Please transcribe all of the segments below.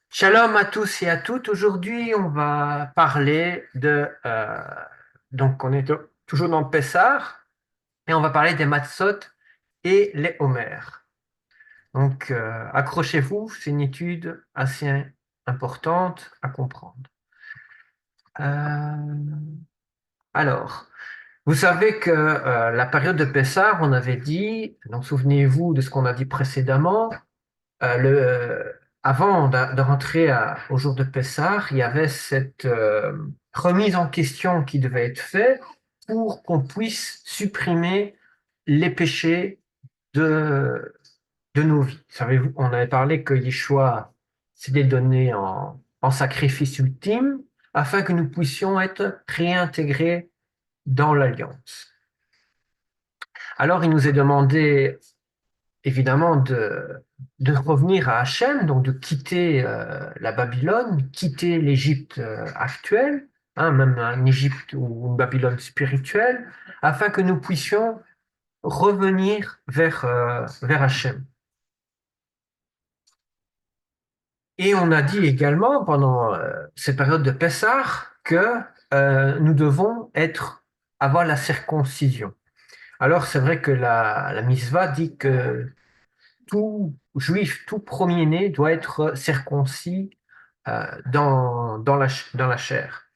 Shalom à tous et à toutes. Aujourd'hui, on va parler donc on est toujours dans le Pessah et on va parler des matzot et les homères. Donc, accrochez-vous, c'est une étude assez importante à comprendre. Euh, alors, vous savez que la période de Pessah, on avait dit, donc souvenez-vous de ce qu'on a dit précédemment. Avant de rentrer au jour de Pessah, il y avait cette remise en question qui devait être faite pour qu'on puisse supprimer les péchés de, de nos vies. Savez-vous, on avait parlé que Yeshua s'était donné en sacrifice ultime afin que nous puissions être réintégrés dans l'alliance. Alors, il nous est demandé évidemment de revenir à Hachem, donc de quitter la Babylone, quitter l'Égypte actuelle, hein, même un Égypte ou une Babylone spirituelle, afin que nous puissions revenir vers Hachem. Et on a dit également pendant cette période de Pessah que nous devons avoir la circoncision. Alors c'est vrai que la Misva dit que tout juif, tout premier-né doit être circoncis dans la chair.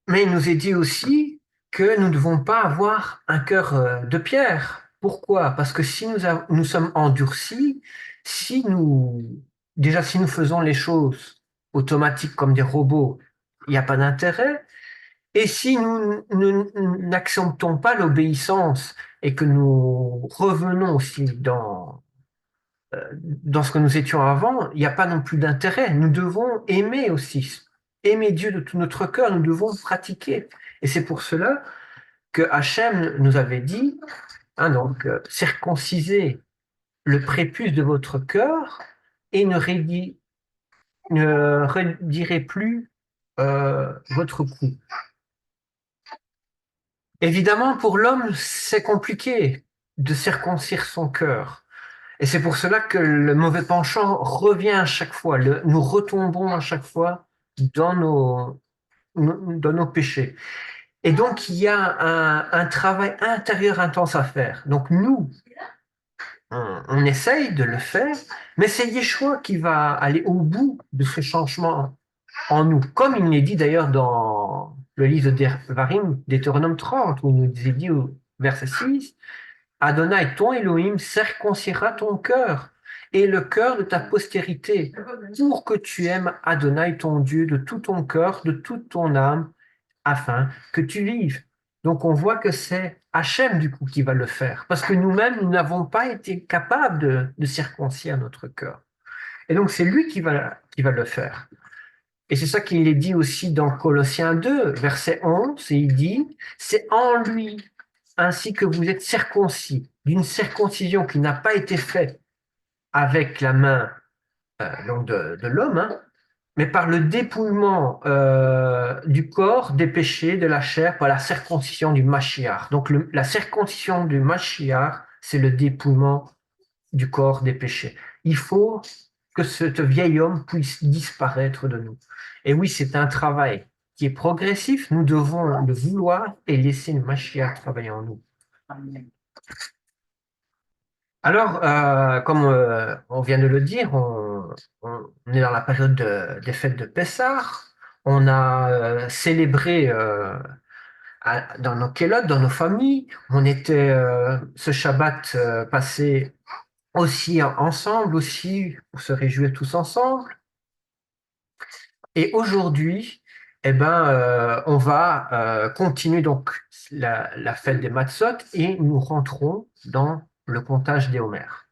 Mais il nous est dit aussi que nous ne devons pas avoir un cœur de pierre. Pourquoi? Parce que si nous sommes endurcis, si nous faisons les choses automatiques comme des robots, il n'y a pas d'intérêt. Et si nous n'acceptons pas l'obéissance et que nous revenons aussi dans ce que nous étions avant, il n'y a pas non plus d'intérêt. Nous devons aimer aussi, aimer Dieu de tout notre cœur, nous devons pratiquer. Et c'est pour cela que Hachem nous avait dit, hein, donc, circoncisez le prépuce de votre cœur et ne redirez plus votre cou. Évidemment, pour l'homme, c'est compliqué de circoncire son cœur. Et c'est pour cela que le mauvais penchant revient à chaque fois. Nous retombons à chaque fois dans nos péchés. Et donc, il y a un travail intérieur intense à faire. Donc, nous, on essaye de le faire, mais c'est Yeshua qui va aller au bout de ce changement en nous. Comme il est dit d'ailleurs dans le livre de Devarim, Deutéronome 30, où il nous est dit au verset 6, Adonai, ton Elohim, circoncira ton cœur et le cœur de ta postérité, pour que tu aimes Adonai, ton Dieu, de tout ton cœur, de toute ton âme, afin que tu vives. Donc on voit que c'est Hachem du coup qui va le faire, parce que nous-mêmes, nous n'avons pas été capables de circoncire notre cœur. Et donc c'est lui qui va le faire. Et c'est ça qu'il est dit aussi dans Colossiens 2, verset 11, et il dit, c'est en lui, ainsi que vous êtes circoncis, d'une circoncision qui n'a pas été faite avec la main donc de l'homme, hein, mais par le dépouillement du corps, des péchés, de la chair, par la circoncision du Mashiach. Donc la circoncision du Mashiach, c'est le dépouillement du corps des péchés. Il faut que ce vieil homme puisse disparaître de nous. Et oui, c'est un travail qui est progressif. Nous devons le vouloir et laisser le Mashiach travailler en nous. Alors, comme on vient de le dire, on est dans la période des fêtes de Pessah. On a célébré dans nos kélotes, dans nos familles. On était ce Shabbat passé aussi ensemble, aussi pour se réjouir tous ensemble. Et aujourd'hui, eh ben, on va continuer donc la fête des Matzot et nous rentrons dans le comptage des Homères.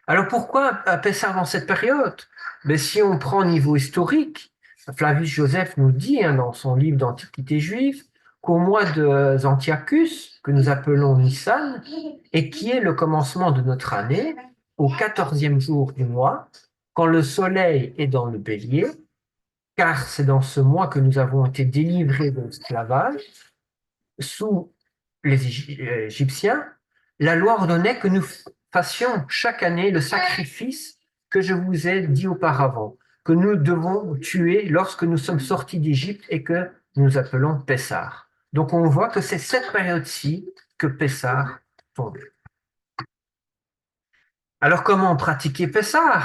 Alors pourquoi Pessah dans cette période? Mais si on prend au niveau historique, Flavius Joseph nous dit hein, dans son livre d'Antiquité juive qu'au mois de Antiochus, que nous appelons Nissan, et qui est le commencement de notre année, au 14e jour du mois, quand le soleil est dans le bélier, car c'est dans ce mois que nous avons été délivrés de l'esclavage sous les Égyptiens, la loi ordonnait que nous fassions chaque année le sacrifice que je vous ai dit auparavant, que nous devons tuer lorsque nous sommes sortis d'Égypte et que nous appelons Pessah. Donc on voit que c'est cette période-ci que Pessah tombe. Alors comment pratiquer Pessah?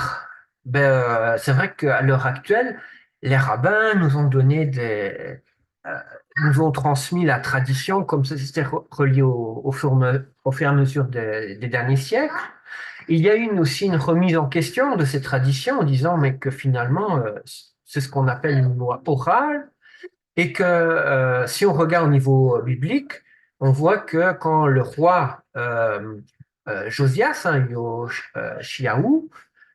C'est vrai qu'à l'heure actuelle, les rabbins nous ont donné euh, nous ont transmis la tradition comme ça c'était relié au fur et à mesure des derniers siècles. Il y a eu aussi une remise en question de ces traditions en disant mais que finalement c'est ce qu'on appelle une loi orale et que si on regarde au niveau biblique, on voit que quand le roi Josias, hein, Yoshiaou,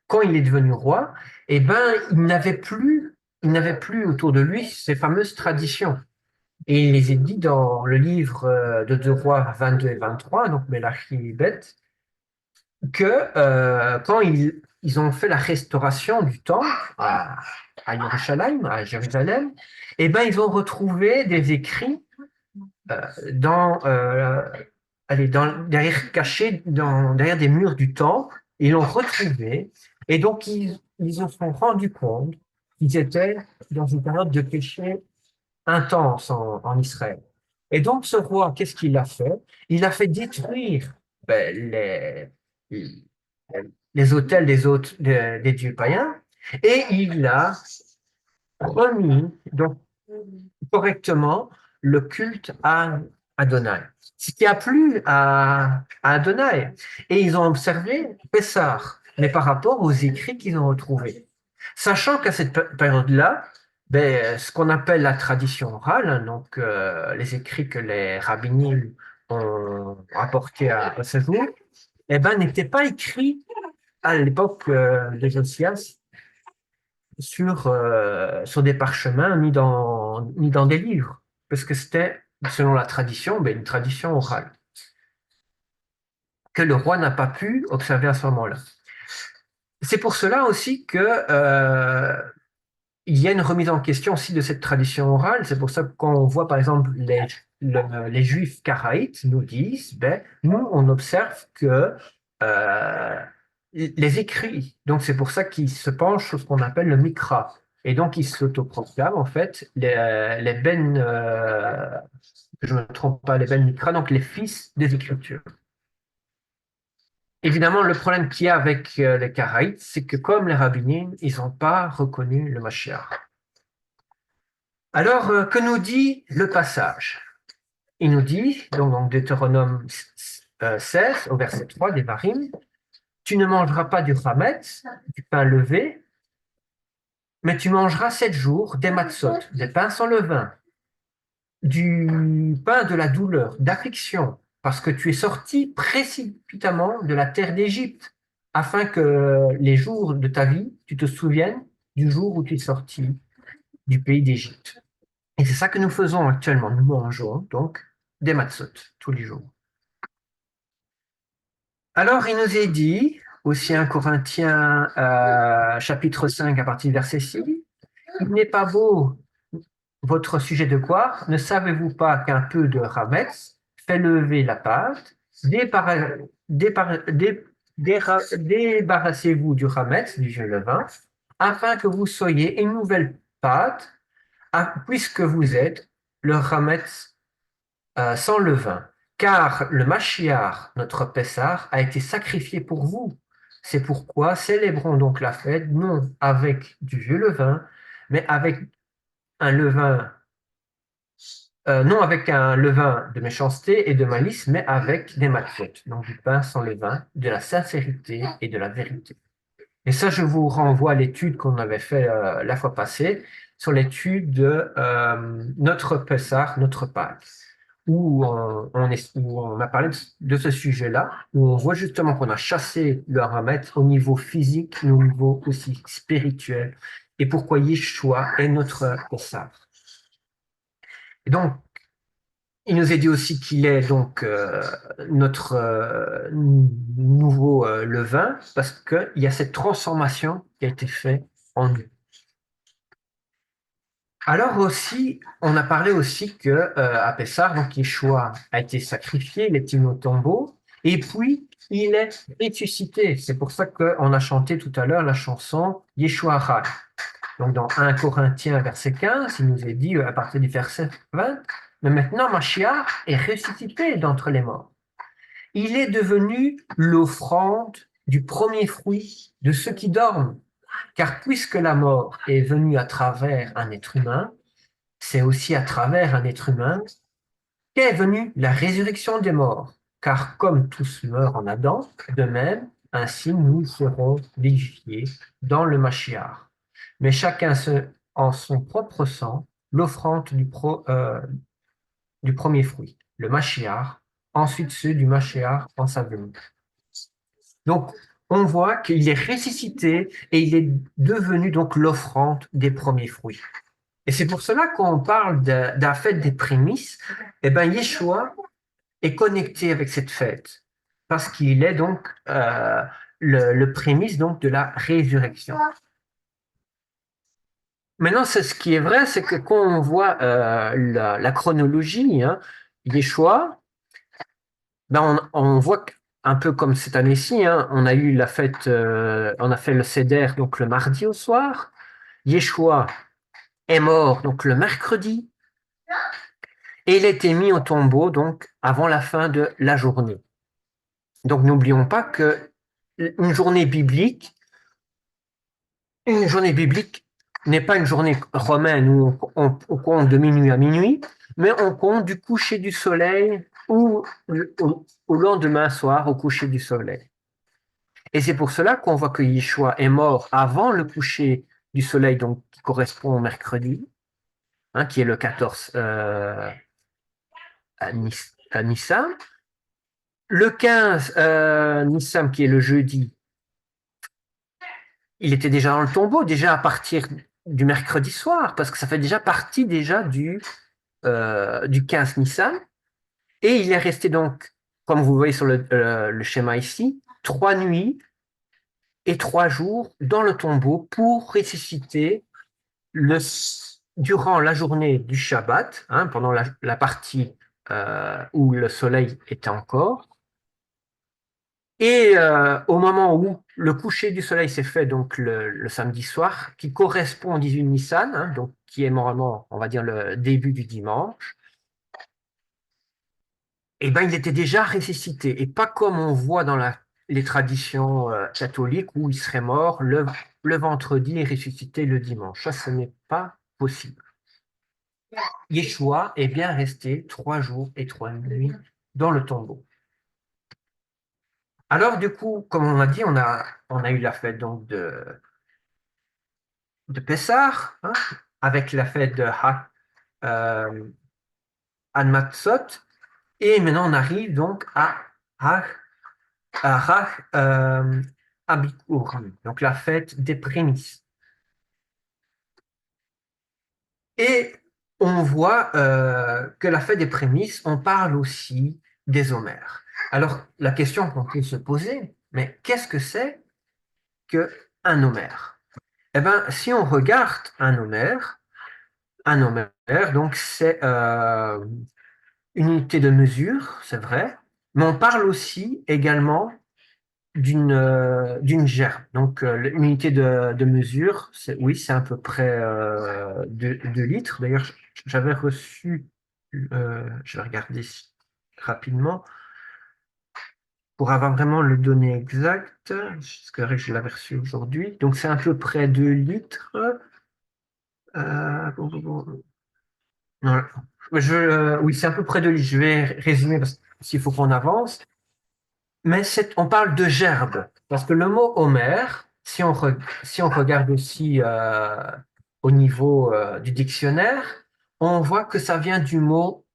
quand il est devenu roi, eh ben, il n'avait plus autour de lui ces fameuses traditions. Et il les est dit dans le livre de 2 Rois 22 et 23, donc Mélachi Beth, que quand ils ont fait la restauration du temple à Yerushalayim, à Jérusalem, eh ben, ils ont retrouvé des écrits euh, dans, euh, derrière, cachés derrière des murs du temple. Ils l'ont retrouvé et donc ils se sont rendus compte qu'ils étaient dans une période de péché intense en Israël. Et donc ce roi, qu'est-ce qu'il a fait? Il a fait détruire ben, les autels des dieux païens et il a remis donc, correctement le culte à Adonai. Ce qui a plu à Adonai. Et ils ont observé Pessah, mais par rapport aux écrits qu'ils ont retrouvés. Sachant qu'à cette période-là, ce qu'on appelle la tradition orale, hein, donc les écrits que les rabbinim ont apportés à ce jour, eh ben, n'étaient pas écrits à l'époque de Josias sur des parchemins ni dans des livres, parce que c'était, selon la tradition, une tradition orale que le roi n'a pas pu observer à ce moment-là. C'est pour cela aussi que il y a une remise en question aussi de cette tradition orale. C'est pour ça que quand on voit par exemple les juifs karaïtes nous disent, nous on observe que euh, les écrits, donc c'est pour ça qu'ils se penchent sur ce qu'on appelle le Mikra. Et donc ils s'autoproclament en fait les ben, que je ne me trompe pas, les ben Mikra, donc les fils des Écritures. Évidemment, le problème qu'il y a avec les Karaïtes, c'est que comme les rabbinim, ils n'ont pas reconnu le Mashiach. Alors, que nous dit le passage? Il nous dit, donc dans Deutéronome 16, au verset 3, des Varim, tu ne mangeras pas du chametz, du pain levé, mais tu mangeras 7 jours des matzot, des pains sans levain, du pain de la douleur, d'affliction, parce que tu es sorti précipitamment de la terre d'Égypte, afin que les jours de ta vie, tu te souviennes du jour où tu es sorti du pays d'Égypte. Et c'est ça que nous faisons actuellement. Nous mangeons donc des matzot tous les jours. Alors, il nous est dit, aussi 1 Corinthiens chapitre 5 à partir du verset 6, il n'est pas beau votre sujet de quoi? Ne savez-vous pas qu'un peu de rametz fait lever la pâte? Débarrassez-vous du rametz, du vieux levain, afin que vous soyez une nouvelle pâte, puisque vous êtes le rametz sans levain. Car le Mashiach, notre Pessah, a été sacrifié pour vous. C'est pourquoi célébrons donc la fête, non avec du vieux levain, mais avec un levain non avec un levain de méchanceté et de malice, mais avec des matzot, donc du pain sans levain, de la sincérité et de la vérité. Et ça, je vous renvoie à l'étude qu'on avait fait la fois passée, sur l'étude de notre Pessah, notre Pâques, où on a parlé de ce sujet-là, où on voit justement qu'on a chassé le Hamet au niveau physique, au niveau aussi spirituel, et pourquoi Yeshua est notre Pessah. Et donc, il nous a dit aussi qu'il est donc notre nouveau levain parce qu'il y a cette transformation qui a été faite en nous. Alors aussi, on a parlé aussi que à Pessah, donc Yeshua a été sacrifié, il est mis au tombeau, Et puis, il est ressuscité. C'est pour ça qu'on a chanté tout à l'heure la chanson Yeshua Ha. Donc, dans 1 Corinthiens, verset 15, il nous est dit à partir du verset 20, mais maintenant, Mashiach est ressuscité d'entre les morts. Il est devenu l'offrande du premier fruit de ceux qui dorment. Car puisque la mort est venue à travers un être humain, c'est aussi à travers un être humain qu'est venue la résurrection des morts. Car comme tous meurent en Adam, de même, ainsi nous serons vivifiés dans le Mashiach. Mais chacun en son propre sang, l'offrande du premier fruit, le Mashiach, ensuite ceux du Mashiach en sa venue. Donc, on voit qu'il est ressuscité et il est devenu donc l'offrande des premiers fruits. Et c'est pour cela qu'on parle de la fête des prémices. Eh bien, Yeshua est connecté avec cette fête parce qu'il est donc le prémisse donc de la résurrection. Maintenant, ce qui est vrai, c'est que quand on voit la chronologie, hein, Yeshua, ben on voit un peu comme cette année-ci, hein, on a eu la fête, on a fait le Seder donc le mardi au soir. Yeshua est mort donc le mercredi et il a été mis au tombeau donc avant la fin de la journée. Donc n'oublions pas que une journée biblique, une journée biblique n'est pas une journée romaine où on compte de minuit à minuit, mais on compte du coucher du soleil ou au lendemain soir au coucher du soleil. Et c'est pour cela qu'on voit que Yeshua est mort avant le coucher du soleil, donc qui correspond au mercredi, hein, qui est le 14 à Nissan. Le 15 Nissan, qui est le jeudi, il était déjà dans le tombeau, déjà à partir du mercredi soir, parce que ça fait déjà partie déjà du 15 Nissan. Et il est resté donc, comme vous voyez sur le schéma ici, 3 nuits et 3 jours dans le tombeau pour ressusciter durant la journée du Shabbat, hein, pendant la partie où le soleil était encore, et au moment où le coucher du soleil s'est fait, donc le samedi soir, qui correspond au 18 Nissan, hein, donc qui est normalement, on va dire, le début du dimanche, et ben il était déjà ressuscité, et pas comme on voit dans les traditions catholiques où il serait mort le vendredi et ressuscité le dimanche. Ça, ce n'est pas possible. Yeshua est bien resté 3 jours et 3 nuits dans le tombeau. Alors, du coup, comme on a dit, on a eu la fête donc de Pessah, hein, avec la fête de Matzot, et maintenant on arrive donc à Abikurim, donc la fête des prémices. Et on voit que la fête des prémices, on parle aussi des Homères. Alors, la question qu'on peut se poser, mais qu'est-ce que c'est qu'un Homère? Eh bien, si on regarde un Homère, donc c'est une unité de mesure, c'est vrai, mais on parle aussi également d'une gerbe. Donc, l'unité de mesure, oui, c'est à peu près 2 litres. D'ailleurs, j'avais reçu, je vais regarder rapidement, pour avoir vraiment le donné exact, parce que je l'avais reçu aujourd'hui. Donc, c'est à peu près 2 litres. Non, oui, c'est à peu près 2 litres. Je vais résumer parce qu'il faut qu'on avance. Mais on parle de gerbe, parce que le mot Homère, si on regarde aussi au niveau du dictionnaire, on voit que ça vient du mot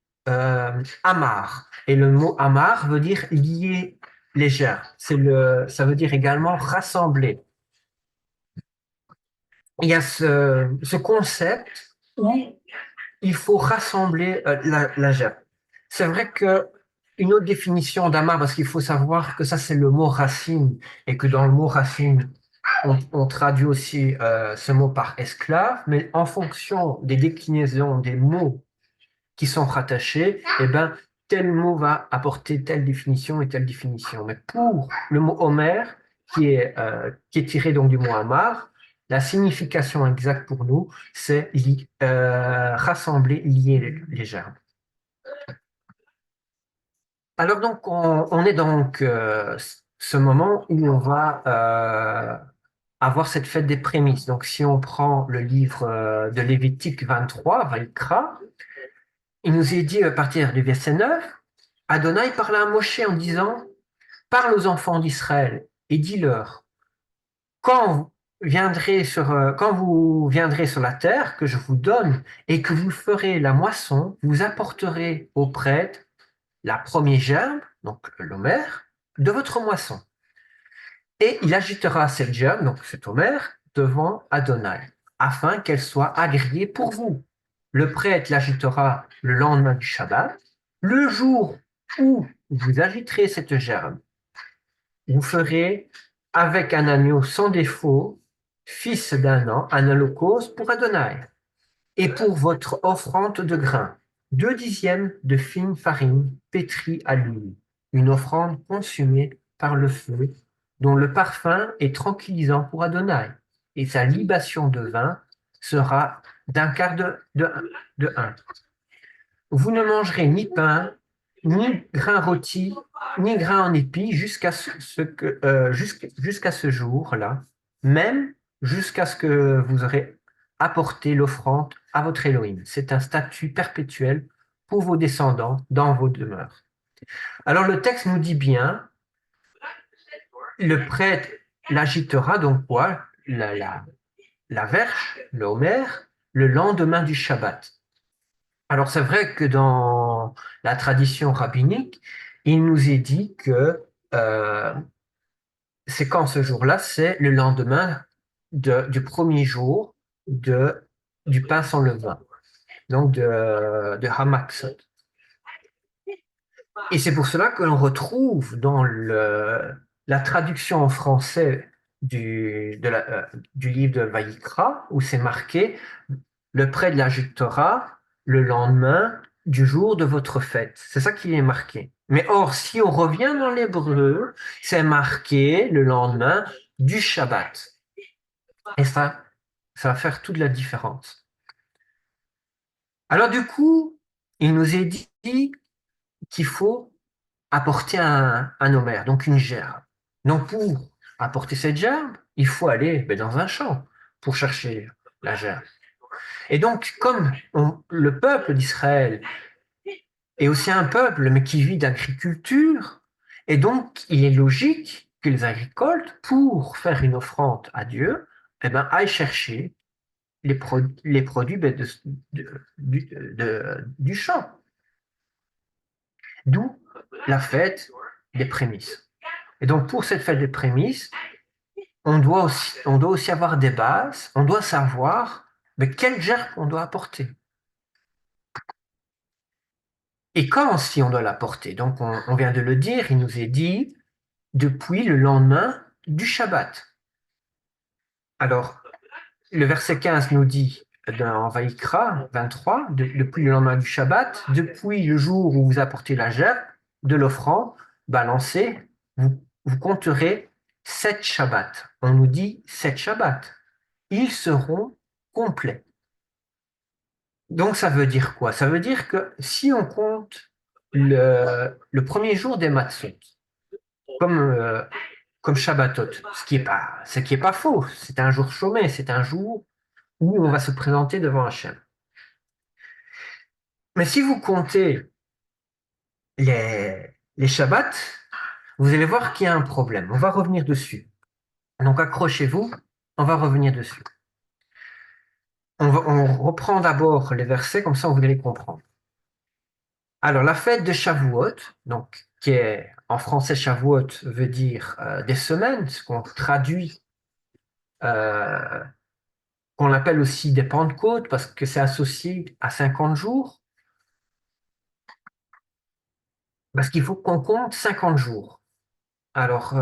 amar. Et le mot amar veut dire lier les gerbes. Ça veut dire également rassembler. Il y a ce concept où il faut rassembler la gerbe. C'est vrai que une autre définition d'amar, parce qu'il faut savoir que ça c'est le mot racine et que dans le mot racine, on traduit aussi ce mot par esclave, mais en fonction des déclinaisons des mots qui sont rattachés, eh ben, tel mot va apporter telle définition et telle définition. Mais pour le mot Homer, qui est tiré donc du mot Amar, la signification exacte pour nous, c'est rassembler, lier les gerbes. Alors donc, on est donc ce moment où on va avoir cette fête des prémices. Donc, si on prend le livre de Lévitique 23, Vaïkra, il nous est dit à partir du verset 9, Adonai parla à Moshe en disant, parle aux enfants d'Israël et dis-leur, quand vous viendrez sur la terre que je vous donne et que vous ferez la moisson, vous apporterez au prêtre la première gerbe, donc l'omer, de votre moisson. Et il agitera cette gerbe, donc cet omer, devant Adonai, afin qu'elle soit agréée pour vous. Le prêtre l'agitera le lendemain du Shabbat. Le jour où vous agiterez cette gerbe, vous ferez avec un agneau sans défaut, fils d'un an, un holocauste pour Adonai. Et pour votre offrande de grains, 2/10 de fine farine pétrie à l'huile, une offrande consumée par le feu, dont le parfum est tranquillisant pour Adonai, et sa libation de vin sera d'un quart de hin. Vous ne mangerez ni pain, ni grain rôti, ni grain en épi jusqu'à ce jour-là, même jusqu'à ce que vous aurez apporté l'offrande à votre Elohim. C'est un statut perpétuel pour vos descendants dans vos demeures. Alors le texte nous dit bien, le prêtre l'agitera, donc quoi? La verge, le homer, le lendemain du Shabbat. Alors c'est vrai que dans la tradition rabbinique, il nous est dit que c'est quand ce jour-là, c'est le lendemain du premier jour du pain sans levain, donc de Hamatzot. Et c'est pour cela que l'on retrouve dans la traduction en français du livre de Vaïkra, où c'est marqué le prêtre l'ajoutera le lendemain du jour de votre fête. C'est ça qui est marqué. Mais or, si on revient dans l'hébreu, c'est marqué le lendemain du Shabbat. Et ça va faire toute la différence. Alors du coup, il nous est dit qu'il faut apporter un homère, donc une gerbe. Donc pour apporter cette gerbe, il faut aller dans un champ pour chercher la gerbe. Et donc, comme le peuple d'Israël est aussi un peuple, mais qui vit d'agriculture, et donc il est logique qu'ils agricultent pour faire une offrande à Dieu, aillent chercher les produits du champ. D'où la fête des prémices. Et donc, pour cette fête des prémices, on doit aussi avoir des bases, on doit savoir quelle gerbe on doit apporter. Et quand aussi on doit l'apporter? Donc, on vient de le dire, il nous est dit depuis le lendemain du Shabbat. Alors, le verset 15 nous dit dans Vaïkra 23, depuis le lendemain du Shabbat, depuis le jour où vous apportez la gerbe de l'offrande, balancez, vous compterez 7 Shabbats. On nous dit 7 Shabbats. Ils seront complets. Donc ça veut dire quoi? Ça veut dire que si on compte le premier jour des Matzot, comme Shabbatot, ce qui est pas faux, c'est un jour chômé, c'est un jour où on va se présenter devant Hachem. Mais si vous comptez les Shabbats, vous allez voir qu'il y a un problème. On va revenir dessus. Donc accrochez-vous, on va revenir dessus. On reprend d'abord les versets, comme ça vous allez comprendre. Alors la fête de Shavuot, donc qui est en français Shavuot veut dire des semaines, ce qu'on traduit, euh, qu'on appelle aussi des Pentecôtes parce que c'est associé à 50 jours. Parce qu'il faut qu'on compte 50 jours. Alors,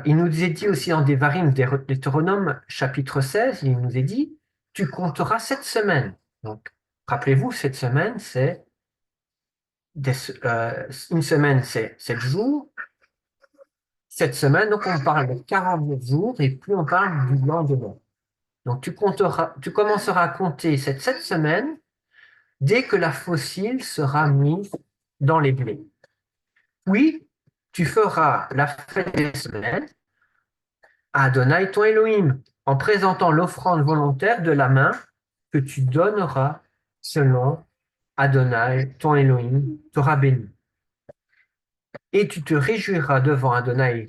il nous est dit aussi dans Devarim, Deutéronome, chapitre 16, il nous est dit, tu compteras 7 semaines. Donc, rappelez-vous, cette semaine, c'est une semaine, c'est 7 jours. Cette semaine, donc on parle de 49 jours et plus on parle du lendemain. Donc tu commenceras à compter cette semaine dès que la fossile sera mise dans les blés. Puis, tu feras la fête des semaines à Adonai ton Elohim, en présentant l'offrande volontaire de la main que tu donneras selon Adonai ton Elohim t'aura béni. Et tu te réjouiras devant Adonai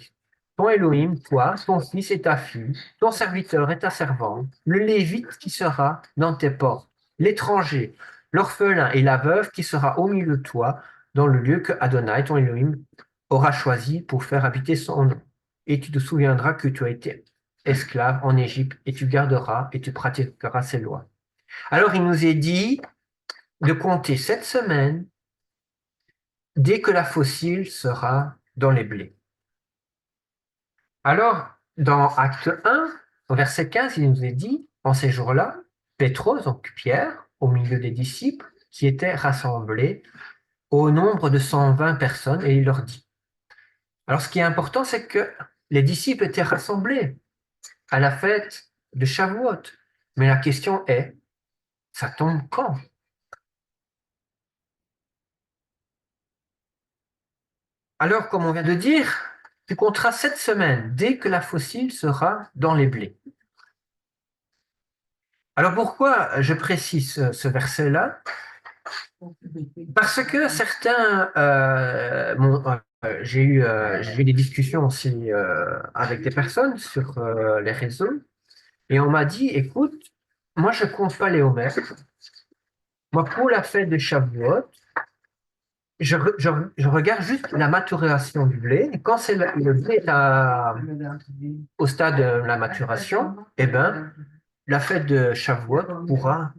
ton Elohim, toi, ton fils et ta fille, ton serviteur et ta servante, le Lévite qui sera dans tes portes, l'étranger, l'orphelin et la veuve qui sera au milieu de toi, dans le lieu que Adonai ton Elohim aura choisi pour faire habiter son nom. Et tu te souviendras que tu as été esclave en Égypte, et tu garderas et tu pratiqueras ses lois. Alors il nous est dit de compter cette semaine dès que la fossile sera dans les blés. Alors, dans Acte 1, au verset 15, il nous est dit, en ces jours-là, Pétros, donc Pierre, au milieu des disciples, qui étaient rassemblés au nombre de 120 personnes, et il leur dit. Alors, ce qui est important, c'est que les disciples étaient rassemblés à la fête de Shavuot. Mais la question est, ça tombe quand? Alors, comme on vient de dire, tu compteras 7 semaines dès que la fossile sera dans les blés. Alors, pourquoi je précise ce verset-là? Parce que certains, j'ai eu des discussions aussi avec des personnes sur les réseaux, et on m'a dit, écoute, moi je compte pas les homères. Moi, pour la fête de Shavuot, je regarde juste la maturation du blé. Et quand le blé est au stade de la maturation, eh ben, la fête de Shavuot pourra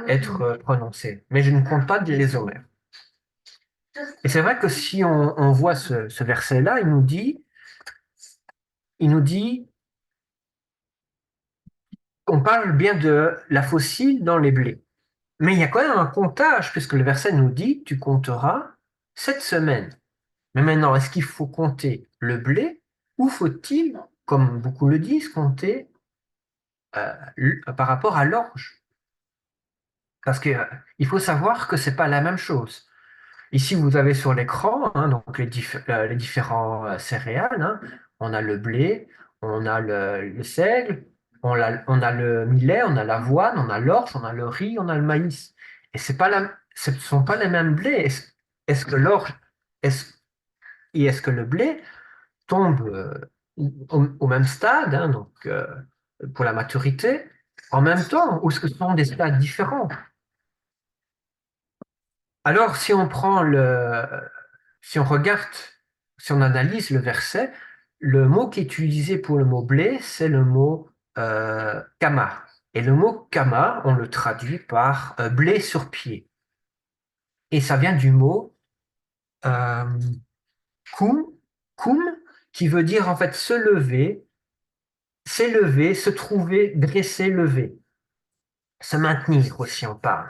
être prononcée. Mais je ne compte pas les homères. Et c'est vrai que si on voit ce verset-là, il nous dit qu'on parle bien de la fossile dans les blés. Mais il y a quand même un comptage, puisque le verset nous dit, tu compteras 7 semaines. Mais maintenant, est-ce qu'il faut compter le blé ou faut-il, comme beaucoup le disent, compter par rapport à l'orge? Parce que il faut savoir que c'est pas la même chose. Ici, vous avez sur l'écran donc les différents céréales, hein. On a le blé, on a le seigle, on a le millet, on a l'avoine, on a l'orge, on a le riz, on a le maïs. Et ce ne sont pas les mêmes blés. Est-ce que l'orge est-ce, et est-ce que le blé tombe au même stade, hein, donc pour la maturité, en même temps, ou est-ce que ce sont des stades différents? Alors, si on regarde, si on analyse le verset, le mot qui est utilisé pour le mot blé, c'est le mot kama. Et le mot kama, on le traduit par blé sur pied. Et ça vient du mot euh, kum, kum, qui veut dire en fait se lever, s'élever, se trouver, dresser, lever. Se maintenir aussi, on parle.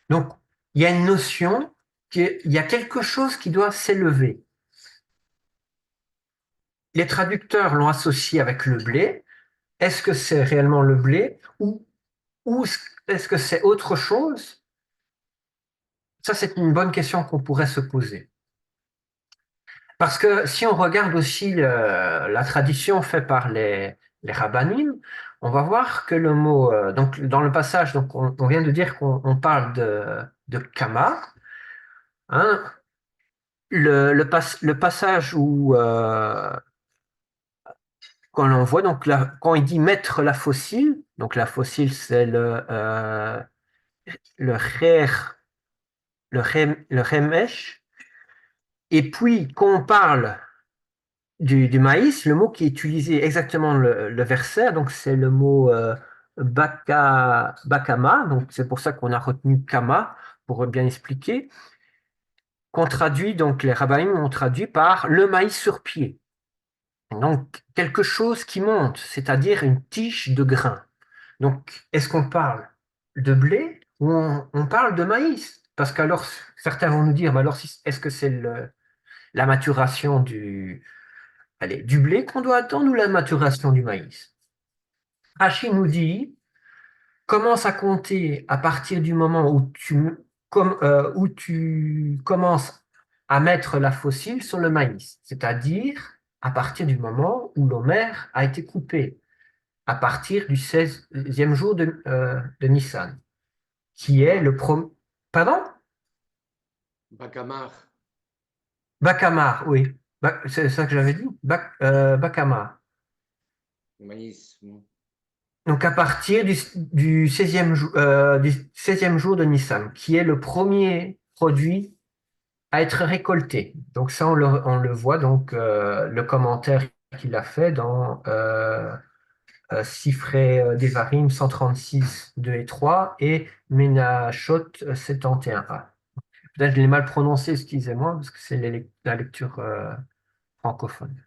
Donc, il y a une notion qu'il y a quelque chose qui doit s'élever. Les traducteurs l'ont associé avec le blé. Est-ce que c'est réellement le blé ou est-ce que c'est autre chose? Ça, c'est une bonne question qu'on pourrait se poser. Parce que si on regarde aussi la tradition faite par les rabbinim, on va voir que le mot, donc dans le passage, donc on vient de dire qu'on parle de kama, hein, le passage où quand on voit donc quand il dit mettre la fossile, donc la fossile c'est le rer, le remesh, et puis quand on parle du maïs, le mot qui est utilisé exactement le verset, donc c'est le mot bakama, donc c'est pour ça qu'on a retenu kama pour bien expliquer, qu'on traduit, donc les rabbins ont traduit par le maïs sur pied. Donc, quelque chose qui monte, c'est-à-dire une tige de grain. Donc, est-ce qu'on parle de blé ou on parle de maïs? Parce qu'alors, certains vont nous dire, mais alors, est-ce que c'est la maturation allez, du blé qu'on doit attendre ou la maturation du maïs? Rachid nous dit, commence à compter à partir du moment où tu commences à mettre la fossile sur le maïs, c'est-à-dire à partir du moment où l'omère a été coupé, à partir du 16e jour de Nissan, qui est Bacamar. le premier. Pardon? Bacamar. Bacamar, oui. C'est ça que j'avais dit? Bacamar. Maïs. Donc à partir du 16e jour de Nissan, qui est le premier produit à être récolté. Donc ça, on le voit, donc le commentaire qu'il a fait dans Sifré Devarim 136, 2 et 3 et Menachot 71a. Peut-être que je l'ai mal prononcé, excusez-moi, parce que c'est la lecture francophone.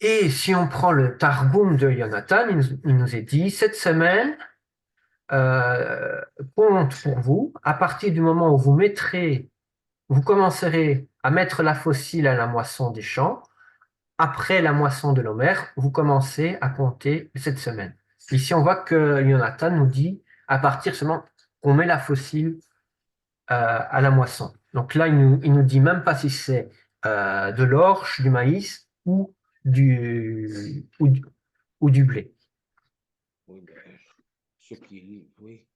Et si on prend le Targum de Jonathan, il nous est dit, cette semaine euh, compte pour vous, à partir du moment où vous commencerez à mettre la fossile à la moisson des champs, après la moisson de l'Homère, vous commencez à compter cette semaine. Ici, on voit que Jonathan nous dit à partir seulement qu'on met la fossile à la moisson. Donc là, il nous dit même pas si c'est de l'orge, du maïs du, ou, du, ou du blé. Oui, ben, ce qui. Oui.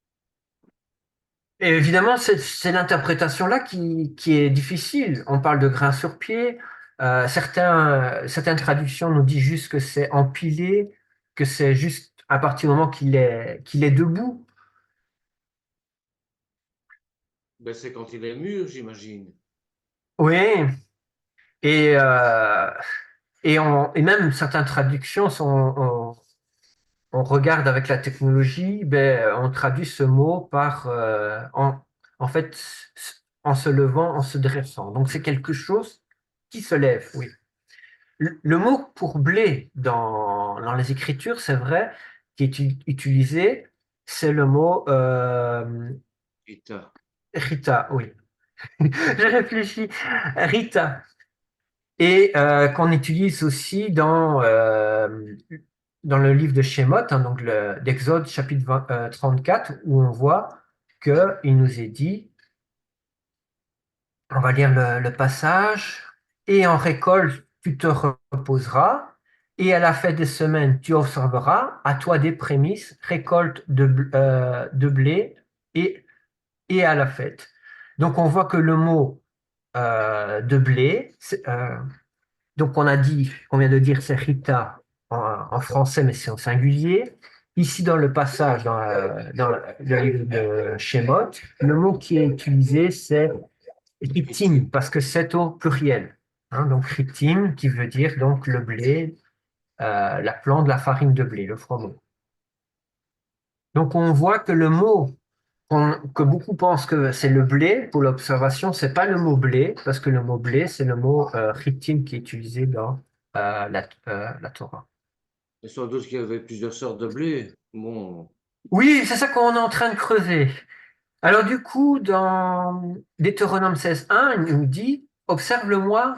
Et évidemment, c'est l'interprétation-là qui est difficile. On parle de grain sur pied. Certaines traductions nous disent juste que c'est empilé, que c'est juste à partir du moment qu'il est debout. Ben, c'est quand il est mûr, j'imagine. Oui, et, euh, et même certaines traductions on regarde avec la technologie, ben, on traduit ce mot par, en fait, en se levant, en se dressant. Donc c'est quelque chose qui se lève, oui. Le mot pour blé dans les Écritures, c'est vrai, qui est utilisé, c'est le mot Rita. Rita, oui. Je réfléchis. Rita. Et qu'on utilise aussi dans le livre de Shemot, hein, donc d'Exode chapitre 34, où on voit qu'il nous est dit, on va lire le passage, et en récolte, tu te reposeras, et à la fête des semaines, tu observeras, à toi des prémices, récolte de blé et, et à la fête. Donc on voit que le mot de blé, donc, on vient de dire c'est Rita en français, mais c'est au singulier. Ici, dans le passage, dans le livre de Shemot, le mot qui est utilisé, c'est riptim, parce que c'est au pluriel. Hein, donc, riptim, qui veut dire donc le blé, la plante de la farine de blé, le froment. Donc, on voit que le mot que beaucoup pensent que c'est le blé, pour l'observation, c'est pas le mot blé, parce que le mot blé, c'est le mot riptim qui est utilisé dans la Torah. Et sans doute qu'il y avait plusieurs sortes de blé. Bon, Oui, c'est ça qu'on est en train de creuser. Alors du coup, dans Deutéronome 16.1, il nous dit, observe le mois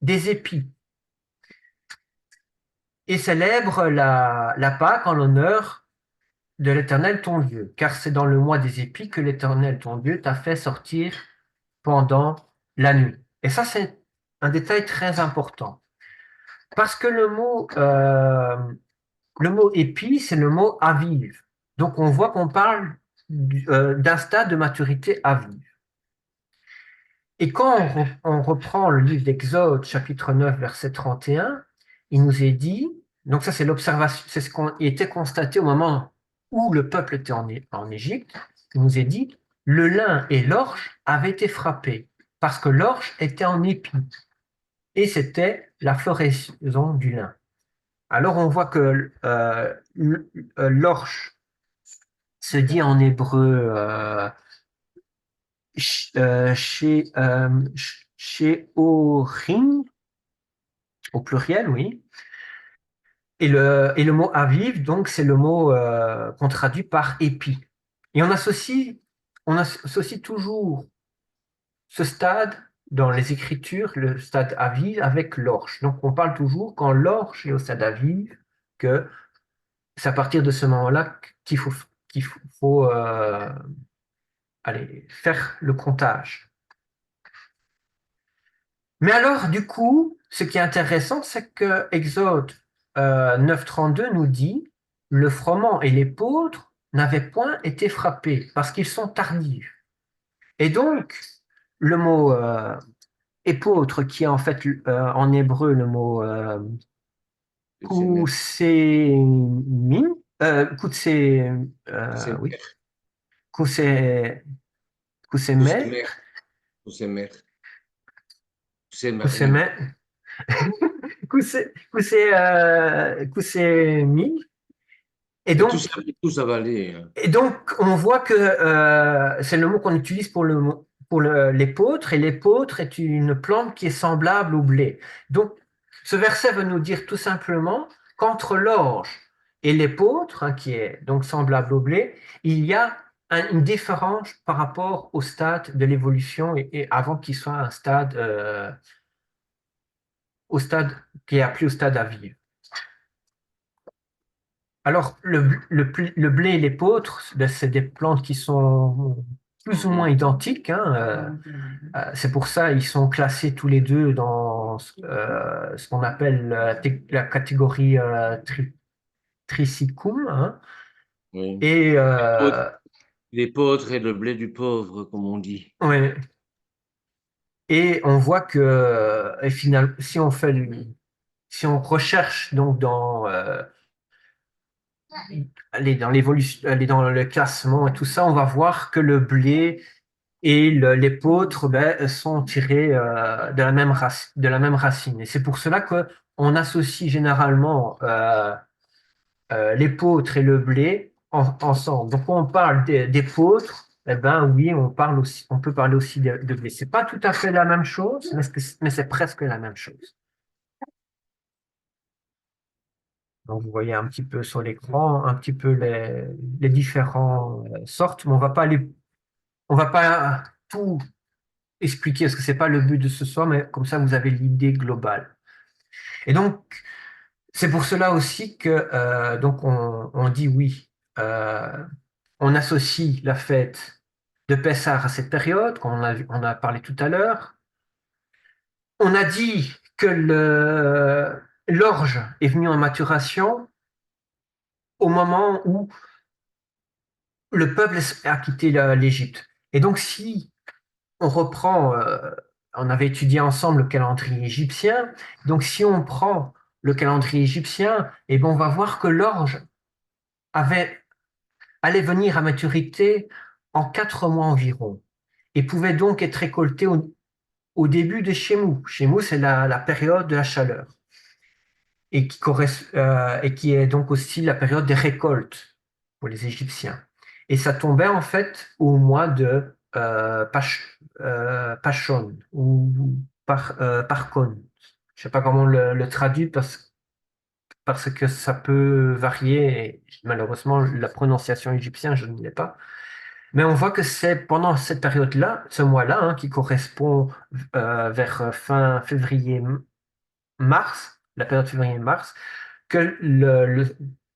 des épis et célèbre la Pâque en l'honneur de l'Éternel ton Dieu, car c'est dans le mois des épis que l'Éternel ton Dieu t'a fait sortir pendant la nuit. Et ça, c'est un détail très important, parce que le mot épi, c'est le mot aviv. Donc on voit qu'on parle d'un stade de maturité aviv. Et quand on reprend le livre d'Exode, chapitre 9, verset 31, il nous est dit, donc ça c'est l'observation, c'est ce qui était constaté au moment où le peuple était en Égypte, il nous est dit, le lin et l'orge avaient été frappés, parce que l'orge était en épi, et c'était la floraison du lin. Alors on voit que l'orge se dit en hébreu chez Orim, au pluriel, oui. Et le mot aviv, donc, c'est le mot qu'on traduit par épi. Et on associe on associe toujours ce stade dans les Écritures, le stade aviv, avec l'orge. Donc on parle toujours, quand l'orge est au stade aviv, que c'est à partir de ce moment-là qu'il faut aller faire le comptage. Mais alors, du coup, ce qui est intéressant, c'est que Exode 9.32 nous dit, le froment et l'épeautre n'avaient point été frappés parce qu'ils sont tardifs. Et donc, le mot épeautre, qui est en fait en hébreu le mot C'est mer. koussémim, koussé, C'est oui, mer. koussé, C'est koussémé, mer. C'est mer. C'est marine. koussémé, koussémim. Et Et donc, tout ça va aller, hein. Et donc, on voit que c'est le mot qu'on utilise pour l'épeautre, et l'épeautre est une plante qui est semblable au blé. Donc, ce verset veut nous dire tout simplement qu'entre l'orge et l'épeautre, hein, qui est donc semblable au blé, il y a une différence par rapport au stade de l'évolution et avant qu'il soit un stade, au stade qui est appelé au stade à vivre. Alors, le blé et l'épeautre, ben, c'est des plantes qui sont plus ou moins identiques, hein, c'est pour ça ils sont classés tous les deux dans ce qu'on appelle la catégorie Triticum, hein. Oui. Et, Les pauvres et le blé du pauvre, comme on dit. ouais, et on voit que et finalement, si on recherche donc dans l'évolution, aller dans le classement et tout ça, on va voir que le blé et l'épeautre ben, sont tirés de la même racine. Et c'est pour cela que on associe généralement l'épeautre et le blé ensemble. Donc quand on parle d'épeautre, eh ben oui, on peut parler aussi de blé. C'est pas tout à fait la même chose, mais c'est presque la même chose. Donc vous voyez un petit peu sur l'écran, un petit peu les différentes sortes, mais on va pas tout expliquer parce que c'est pas le but de ce soir, mais comme ça vous avez l'idée globale. Et donc c'est pour cela aussi que donc on dit oui, on associe la fête de Pessah à cette période, on a parlé tout à l'heure. On a dit que l'orge est venu en maturation au moment où le peuple a quitté l'Égypte. Et donc si on reprend, on avait étudié ensemble le calendrier égyptien. Donc, si on prend le calendrier égyptien, eh ben, on va voir que l'orge allait venir à maturité en 4 mois environ et pouvait donc être récolté au début de Shemou. Shemou, c'est la période de la chaleur et qui est donc aussi la période des récoltes pour les Égyptiens. Et ça tombait en fait au mois de Pachon ou Parcon. Je ne sais pas comment le traduire parce que ça peut varier et malheureusement la prononciation égyptienne, je ne l'ai pas. Mais on voit que c'est pendant cette période-là, ce mois-là, hein, qui correspond vers fin février-mars, la période février-mars, que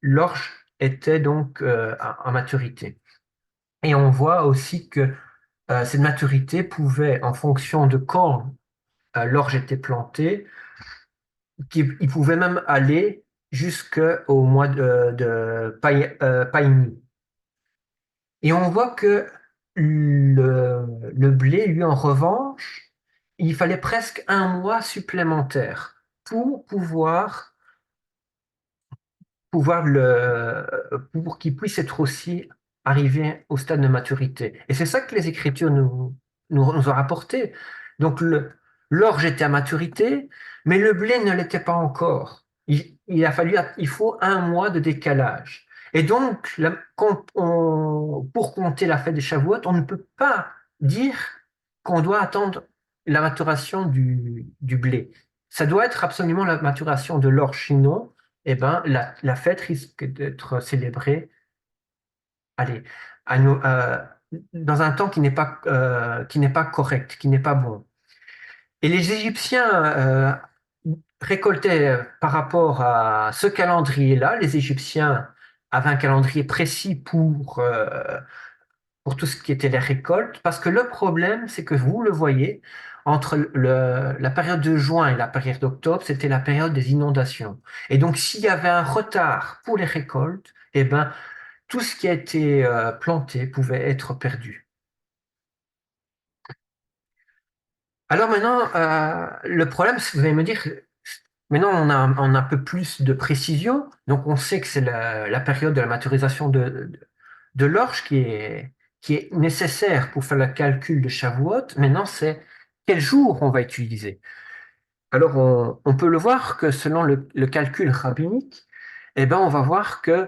l'orge était donc à maturité. Et on voit aussi que cette maturité pouvait, en fonction de quand l'orge était plantée, il pouvait même aller jusqu'au mois de Païni. Et on voit que le blé, lui, en revanche, il fallait presque un mois supplémentaire pour pour qu'il puisse être aussi arrivé au stade de maturité. Et c'est ça que les Écritures nous ont rapporté. Donc l'orge était à maturité, mais le blé ne l'était pas encore. Il faut un mois de décalage. Et donc, pour compter la fête des Shavuot, on ne peut pas dire qu'on doit attendre la maturation du blé. Ça doit être absolument la maturation de l'orge, sinon eh ben, la fête risque d'être célébrée allez, dans un temps qui n'est pas correct, qui n'est pas bon. Et les Égyptiens récoltaient par rapport à ce calendrier-là, les Égyptiens avaient un calendrier précis pour tout ce qui était les récoltes, parce que le problème, c'est que vous le voyez, entre la période de juin et la période d'octobre, c'était la période des inondations. Et donc, s'il y avait un retard pour les récoltes, eh ben, tout ce qui a été planté pouvait être perdu. Alors maintenant, le problème, c'est que vous allez me dire, maintenant on a un peu plus de précision, donc on sait que c'est la période de la maturisation de l'orge qui est nécessaire pour faire le calcul de Shavuot. Maintenant, c'est quel jour on va utiliser. Alors on peut le voir que selon le calcul rabbinique, eh ben, on va voir que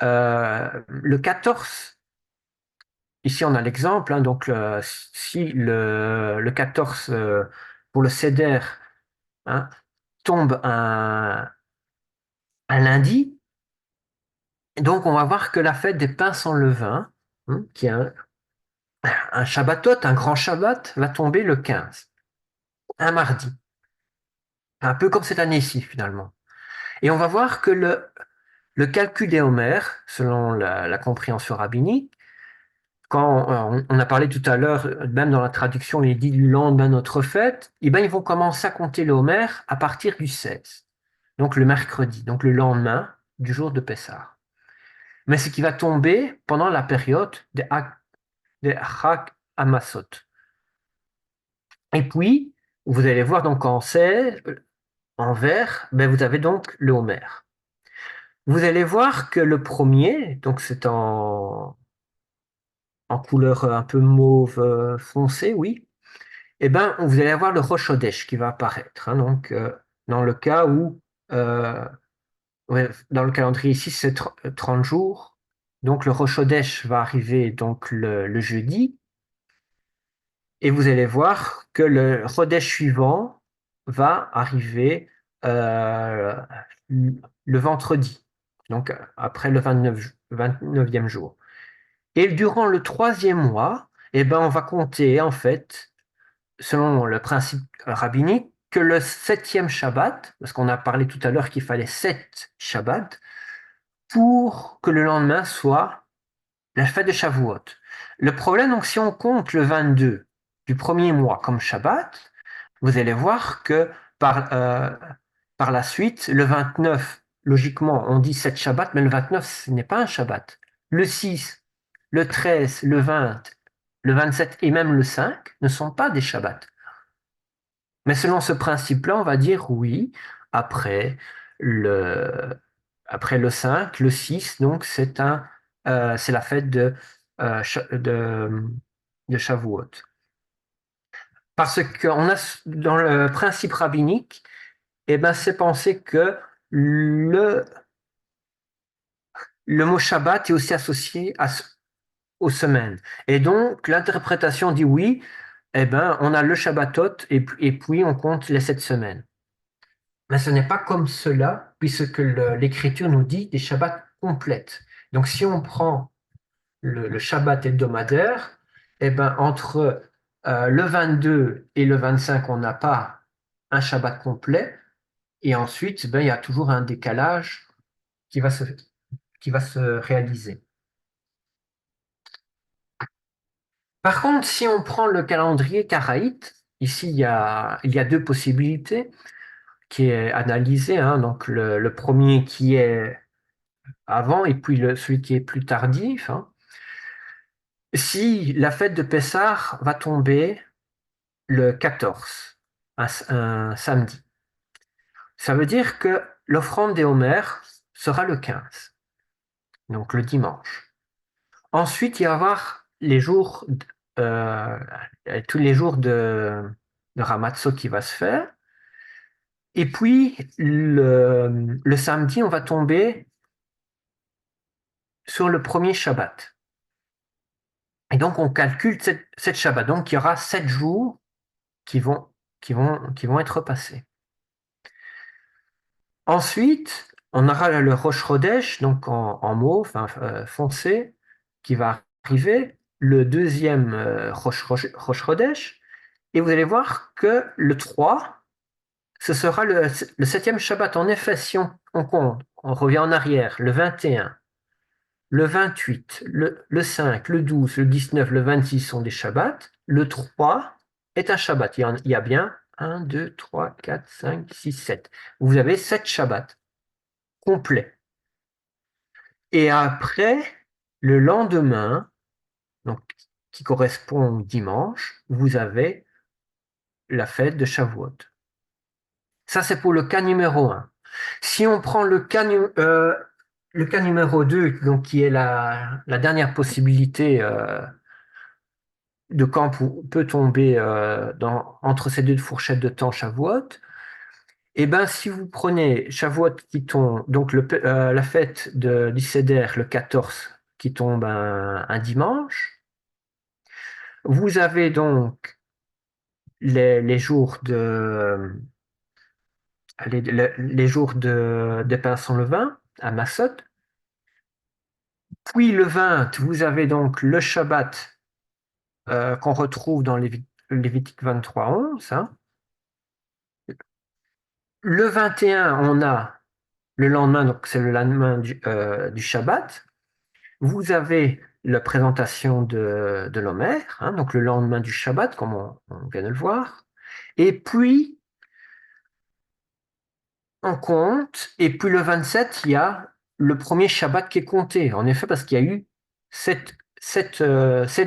le 14, ici on a l'exemple, hein, donc si le 14 pour le Seder, hein, tombe un lundi, donc on va voir que la fête des pains sans levain, hein, qui est un Shabbatot, un grand Shabbat, va tomber le 15, un mardi, un peu comme cette année-ci finalement. Et on va voir que le calcul des homères, selon la compréhension rabbinique, quand on a parlé tout à l'heure, même dans la traduction, il est dit le lendemain de notre fête, eh ben, ils vont commencer à compter le homère à partir du 16, donc le mercredi, donc le lendemain du jour de Pessah. Mais ce qui va tomber pendant la période des Chag Hamasot. Et puis, vous allez voir donc en C, en vert, ben vous avez donc le Homer. Vous allez voir que le premier, donc c'est en couleur un peu mauve foncé, oui, et ben vous allez avoir le Rosh Hodesh qui va apparaître, hein. Donc, dans le cas où, euh, ouais, dans le calendrier ici, c'est 30 jours. Donc, le Rosh Hodesh va arriver donc le jeudi. Et vous allez voir que le Chodesh suivant va arriver euh, le vendredi, donc après le 29e jour. Et durant le troisième mois, eh ben, on va compter, en fait, selon le principe rabbinique, que le septième Shabbat, parce qu'on a parlé tout à l'heure qu'il fallait 7 Shabbats, pour que le lendemain soit la fête de Shavuot. Le problème, donc, si on compte le 22 du premier mois comme Shabbat, vous allez voir que par la suite, le 29, logiquement, on dit 7 Shabbats, mais le 29, ce n'est pas un Shabbat. Le 6, le 13, le 20, le 27 et même le 5 ne sont pas des Shabbats. Mais selon ce principe-là, on va dire oui, après le, après le 5, le 6, donc c'est la fête de Shavuot. Parce qu'on a dans le principe rabbinique, eh ben, c'est pensé que le, le mot Shabbat est aussi associé aux semaines. Et donc, l'interprétation dit oui, eh ben, on a le Shabbatot et puis on compte les 7 semaines. Mais ce n'est pas comme cela, puisque l'Écriture nous dit des Shabbats complètes. Donc, si on prend le Shabbat hebdomadaire, eh ben, entre le 22 et le 25, on n'a pas un Shabbat complet. Et ensuite, ben, il y a toujours un décalage qui va qui va se réaliser. Par contre, si on prend le calendrier karaïte, ici, il y a deux possibilités qui est analysée, hein. Donc, le premier qui est avant et puis celui qui est plus tardif, hein. Si la fête de Pessah va tomber le 14, un samedi, ça veut dire que l'offrande des homères sera le 15, donc le dimanche. Ensuite, il va y avoir euh, tous les jours de Ramazzo qui va se faire. Et puis, le samedi, on va tomber sur le premier Shabbat. Et donc, on calcule 7 Shabbats. Donc, il y aura 7 jours qui qui vont être passés. Ensuite, on aura le Rosh Chodesh, donc en mauve, enfin, foncé, qui va arriver. le deuxième Rosh Chodesh, et vous allez voir que le 3, ce sera le septième Shabbat. En effet, si on compte, on revient en arrière, le 21, le 28, le 5, le 12, le 19, le 26 sont des Shabbats. Le 3 est un Shabbat. Il y a bien 1, 2, 3, 4, 5, 6, 7. Vous avez 7 Shabbats complets. Et après, le lendemain, donc, qui correspond au dimanche, vous avez la fête de Shavuot. Ça, c'est pour le cas numéro un. Si on prend le cas numéro 2, donc, qui est la dernière possibilité de quand peut tomber entre ces deux fourchettes de temps Shavuot, et ben, si vous prenez Shavuot qui tombe, donc la fête du Seder, le 14, qui tombe un dimanche, vous avez donc les jours les jours de pain sans levain à Massot. Puis le 20, vous avez donc le Shabbat qu'on retrouve dans Lévitique 23:11. Hein. Le 21, on a le lendemain, donc c'est le lendemain du Shabbat. Vous avez la présentation de l'Omer, hein, donc le lendemain du Shabbat, comme on vient de le voir. Et puis, on compte, et puis le 27, il y a le premier Shabbat qui est compté. En effet, parce qu'il y a eu 7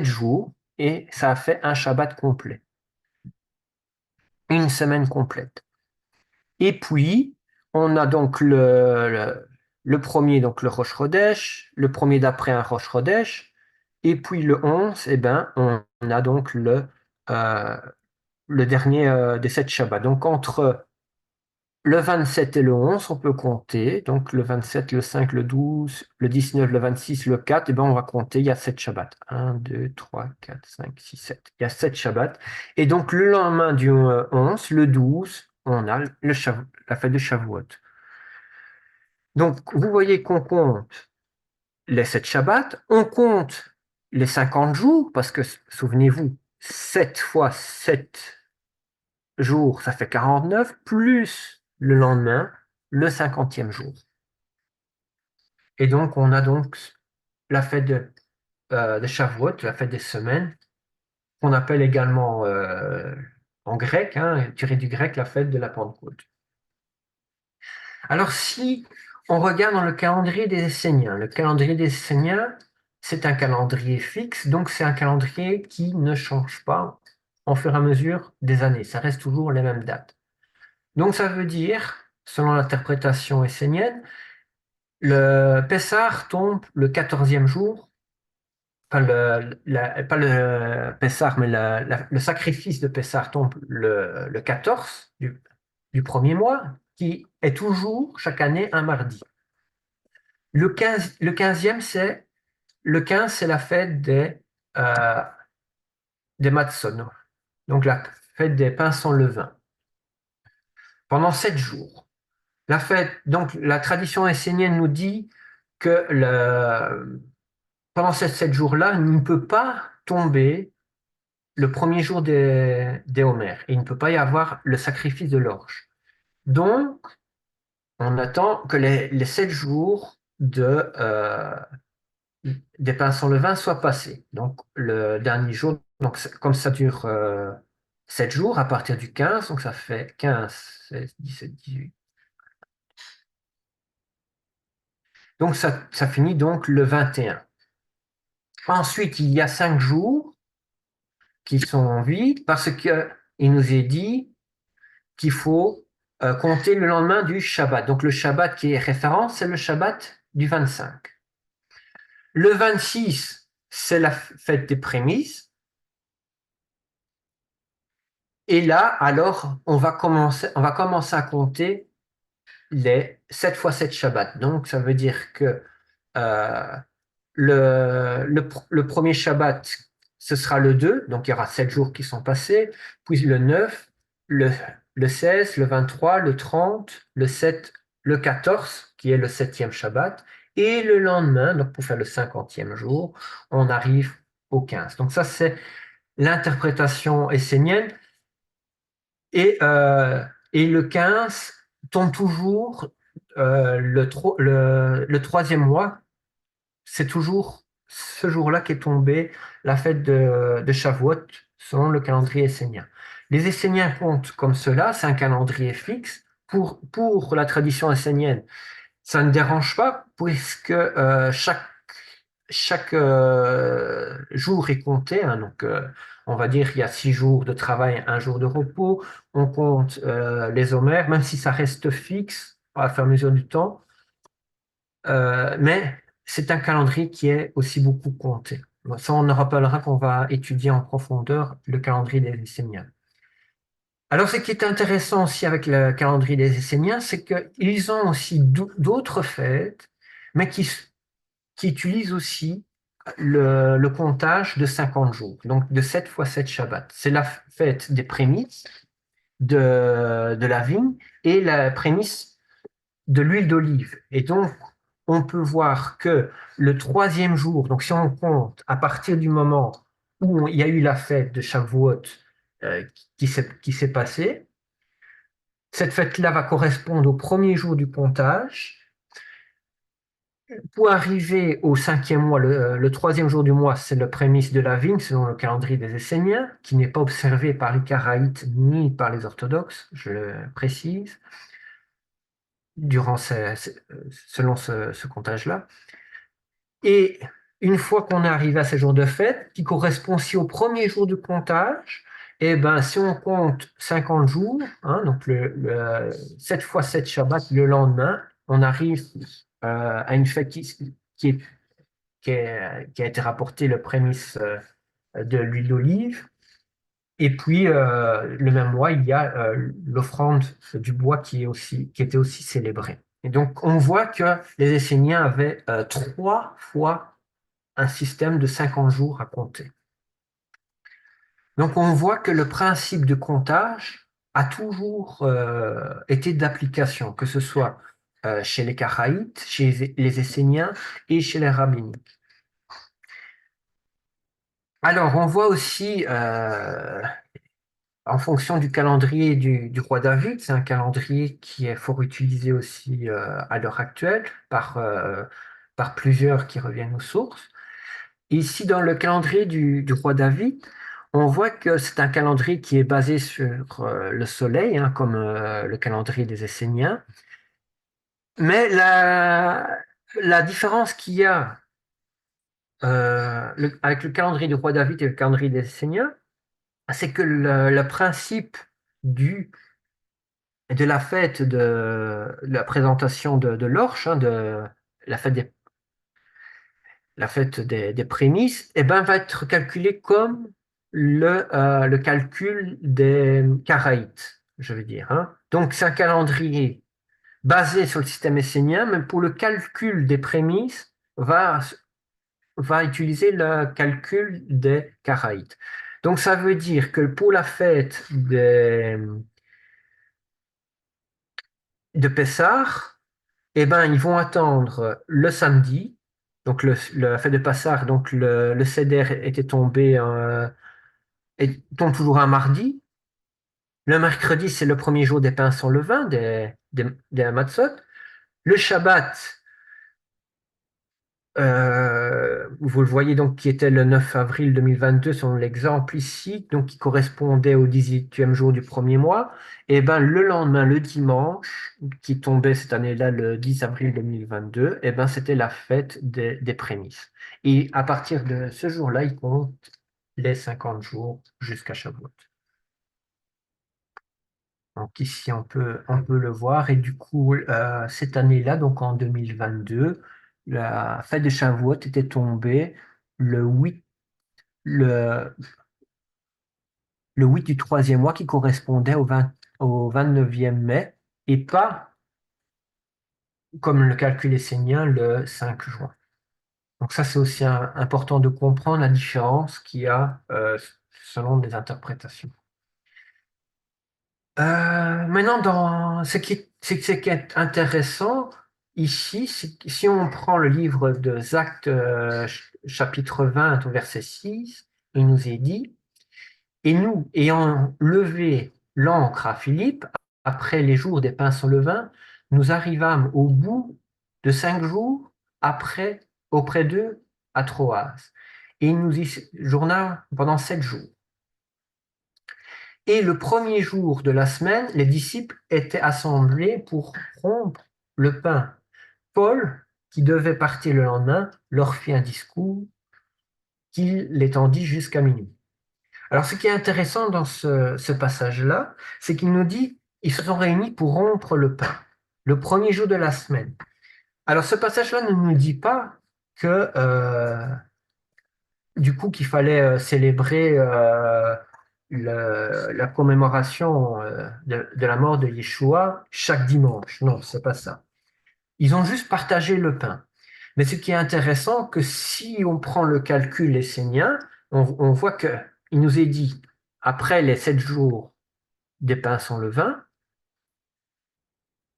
jours, et ça a fait un Shabbat complet. Une semaine complète. Et puis, on a donc le premier, donc le Rosh Chodesh, le premier d'après un Rosh Chodesh, et puis le 11, eh ben, on a donc euh, le dernier des 7 Shabbats. Donc entre le 27 et le 11, on peut compter. Donc le 27, le 5, le 12, le 19, le 26, le 4, et ben on va compter, il y a 7 Shabbats. 1, 2, 3, 4, 5, 6, 7. Il y a 7 Shabbats. Et donc le lendemain du 11, le 12, on a la fête de Shavuot. Donc vous voyez qu'on compte les 7 Shabbats, on compte les 50 jours, parce que souvenez-vous, 7 fois 7 jours, ça fait 49, plus le lendemain, le 50e jour. Et donc, on a donc la fête de Shavuot, la fête des semaines, qu'on appelle également en grec, hein, tiré du grec, la fête de la Pentecôte. Alors, si on regarde dans le calendrier des Esséniens, le calendrier des Esséniens, c'est un calendrier fixe, donc c'est un calendrier qui ne change pas au fur et à mesure des années. Ça reste toujours les mêmes dates. Donc, ça veut dire, selon l'interprétation essénienne, le Pessah tombe le 14e jour, pas pas le Pessah, mais le sacrifice de Pessah tombe le 14 du premier mois, qui est toujours, chaque année, un mardi. Le 15e, le 15, c'est la fête des Matzot, donc la fête des pains sans levain, pendant 7 jours. La fête, donc la tradition essénienne nous dit que pendant ces 7 jours-là, il ne peut pas tomber le premier jour des Homères. Il ne peut pas y avoir le sacrifice de l'orge. Donc, on attend que les 7 jours des pains sans levain soient passés. Donc, le dernier jour, donc, comme ça dure 7 jours, à partir du 15, donc ça fait 15, 16, 17, 18. Donc, ça finit donc le 21. Ensuite, il y a 5 jours qui sont vides parce qu'il nous est dit qu'il faut compter le lendemain du Shabbat. Donc le Shabbat qui est référence, c'est le Shabbat du 25. Le 26, c'est la fête des prémices. Et là, alors, on va commencer à compter les 7 fois 7 Shabbats. Donc ça veut dire que euh, le premier Shabbat, ce sera le 2, donc il y aura 7 jours qui sont passés, puis le 9, le 16, le 23, le 30, le 7, le 14, qui est le 7e Shabbat, et le lendemain, donc pour faire le 50e jour, on arrive au 15. Donc ça, c'est l'interprétation essénienne. Et le 15 tombe toujours le troisième mois. C'est toujours ce jour-là qu'est tombée la fête de Shavuot selon le calendrier essénien. Les Esséniens comptent comme cela, c'est un calendrier fixe. Pour la tradition essénienne, ça ne dérange pas puisque chaque jour est compté, hein. Donc, on va dire qu'il y a 6 jours de travail, un jour de repos. On compte les homères, même si ça reste fixe à fur et à mesure du temps. Mais c'est un calendrier qui est aussi beaucoup compté. Bon, ça, on en rappellera qu'on va étudier en profondeur le calendrier des Esséniens. Alors, ce qui est intéressant aussi avec le calendrier des Esséniens, c'est qu'ils ont aussi d'autres fêtes, mais qui utilisent aussi le comptage de 50 jours, donc de 7 fois 7 Shabbat. C'est la fête des prémices de la vigne et la prémisse de l'huile d'olive. Et donc, on peut voir que le troisième jour, donc si on compte à partir du moment où il y a eu la fête de Shavuot euh, qui s'est passée, cette fête-là va correspondre au premier jour du comptage. Pour arriver au cinquième mois, le troisième jour du mois, c'est le prémisse de la vigne selon le calendrier des Esséniens, qui n'est pas observé par les Karaïtes ni par les orthodoxes, je le précise, selon ce comptage-là. Et une fois qu'on est arrivé à ces jours de fête, qui correspond aussi au premier jour du comptage, et ben, si on compte 50 jours, hein, donc 7 fois 7 Shabbat le lendemain, on arrive à une fête qui est qui a été rapporté le prémisse de l'huile d'olive. Et puis, le même mois, il y a l'offrande du bois qui était aussi célébrée. Et donc, on voit que les Esséniens avaient 3 fois un système de 50 jours à compter. Donc, on voit que le principe de comptage a toujours été d'application, que ce soit chez les Karaïtes, chez les Esséniens et chez les rabbiniques. Alors, on voit aussi, en fonction du calendrier du roi David, c'est un calendrier qui est fort utilisé aussi à l'heure actuelle par plusieurs qui reviennent aux sources. Ici, dans le calendrier du roi David, on voit que c'est un calendrier qui est basé sur le soleil, hein, comme le calendrier des Esséniens. Mais la différence qu'il y a avec le calendrier du roi David et le calendrier des Esséniens, c'est que le principe de la fête de la présentation de l'orge, hein, de la fête des prémices, eh ben, va être calculé comme le calcul des Karaïtes, je veux dire, hein. Donc, c'est un calendrier basé sur le système essénien, mais pour le calcul des prémices, va utiliser le calcul des Karaïtes. Donc, ça veut dire que pour la fête de Pessah, eh ben, ils vont attendre le samedi, donc la fête de Pessah, donc le Seder était tombé, et tombe toujours un mardi. Le mercredi, c'est le premier jour des pains sans levain, des matzot. Le Shabbat, vous le voyez donc, qui était le 9 avril 2022, selon l'exemple ici, donc qui correspondait au 18e jour du premier mois. Et ben, le lendemain, le dimanche, qui tombait cette année-là le 10 avril 2022, et ben, c'était la fête des prémices. Et à partir de ce jour-là, il compte les 50 jours jusqu'à Shavuot. Donc ici, on peut le voir. Et du coup, cette année-là, donc en 2022, la fête de Shavuot était tombée le 8, le, le 8 du troisième mois qui correspondait au 29e mai et pas, comme le calcul essénien, le 5 juin. Donc ça, c'est aussi important de comprendre la différence qu'il y a selon les interprétations. Maintenant, ce qui est intéressant, ici, si on prend le livre de Actes, chapitre 20, au verset 6, il nous est dit, et nous, ayant levé l'ancre à Philippe, après les jours des pains sans levain, nous arrivâmes au bout de 5 jours après, auprès d'eux, à Troas. Et il nous y séjourna pendant 7 jours. Et le premier jour de la semaine, les disciples étaient assemblés pour rompre le pain. Paul, qui devait partir le lendemain, leur fit un discours qu'il l'étendit jusqu'à minuit. Alors, ce qui est intéressant dans ce passage-là, c'est qu'il nous dit ils se sont réunis pour rompre le pain, le premier jour de la semaine. Alors, ce passage-là ne nous dit pas que, du coup, qu'il fallait célébrer la commémoration de la mort de Yeshua chaque dimanche. Non, c'est pas ça. Ils ont juste partagé le pain. Mais ce qui est intéressant, que si on prend le calcul essénien, on voit que il nous est dit, après les 7 jours des pains sans levain,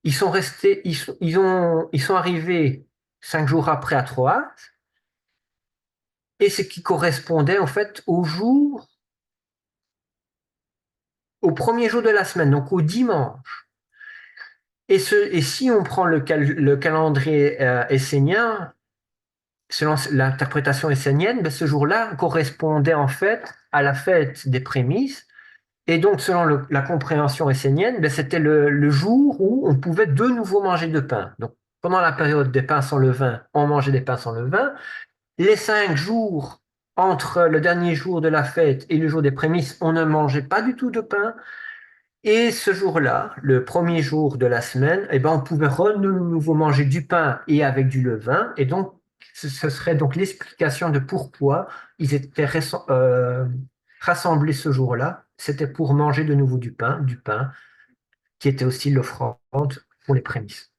ils sont restés, ils sont arrivés 5 jours après à Troas, et ce qui correspondait en fait au premier jour de la semaine, donc au dimanche. Et si on prend le calendrier essénien, selon l'interprétation essénienne, ben, ce jour-là correspondait en fait à la fête des prémices. Et donc, selon la compréhension essénienne, ben, c'était le jour où on pouvait de nouveau manger de pain. Donc, pendant la période des pains sans levain, on mangeait des pains sans levain. Les 5 jours entre le dernier jour de la fête et le jour des prémices, on ne mangeait pas du tout de pain. Et ce jour-là, le premier jour de la semaine, eh ben, on pouvait de nouveau manger du pain et avec du levain. Et donc, ce serait donc l'explication de pourquoi ils étaient rassemblés ce jour-là. C'était pour manger de nouveau du pain qui était aussi l'offrande pour les prémices.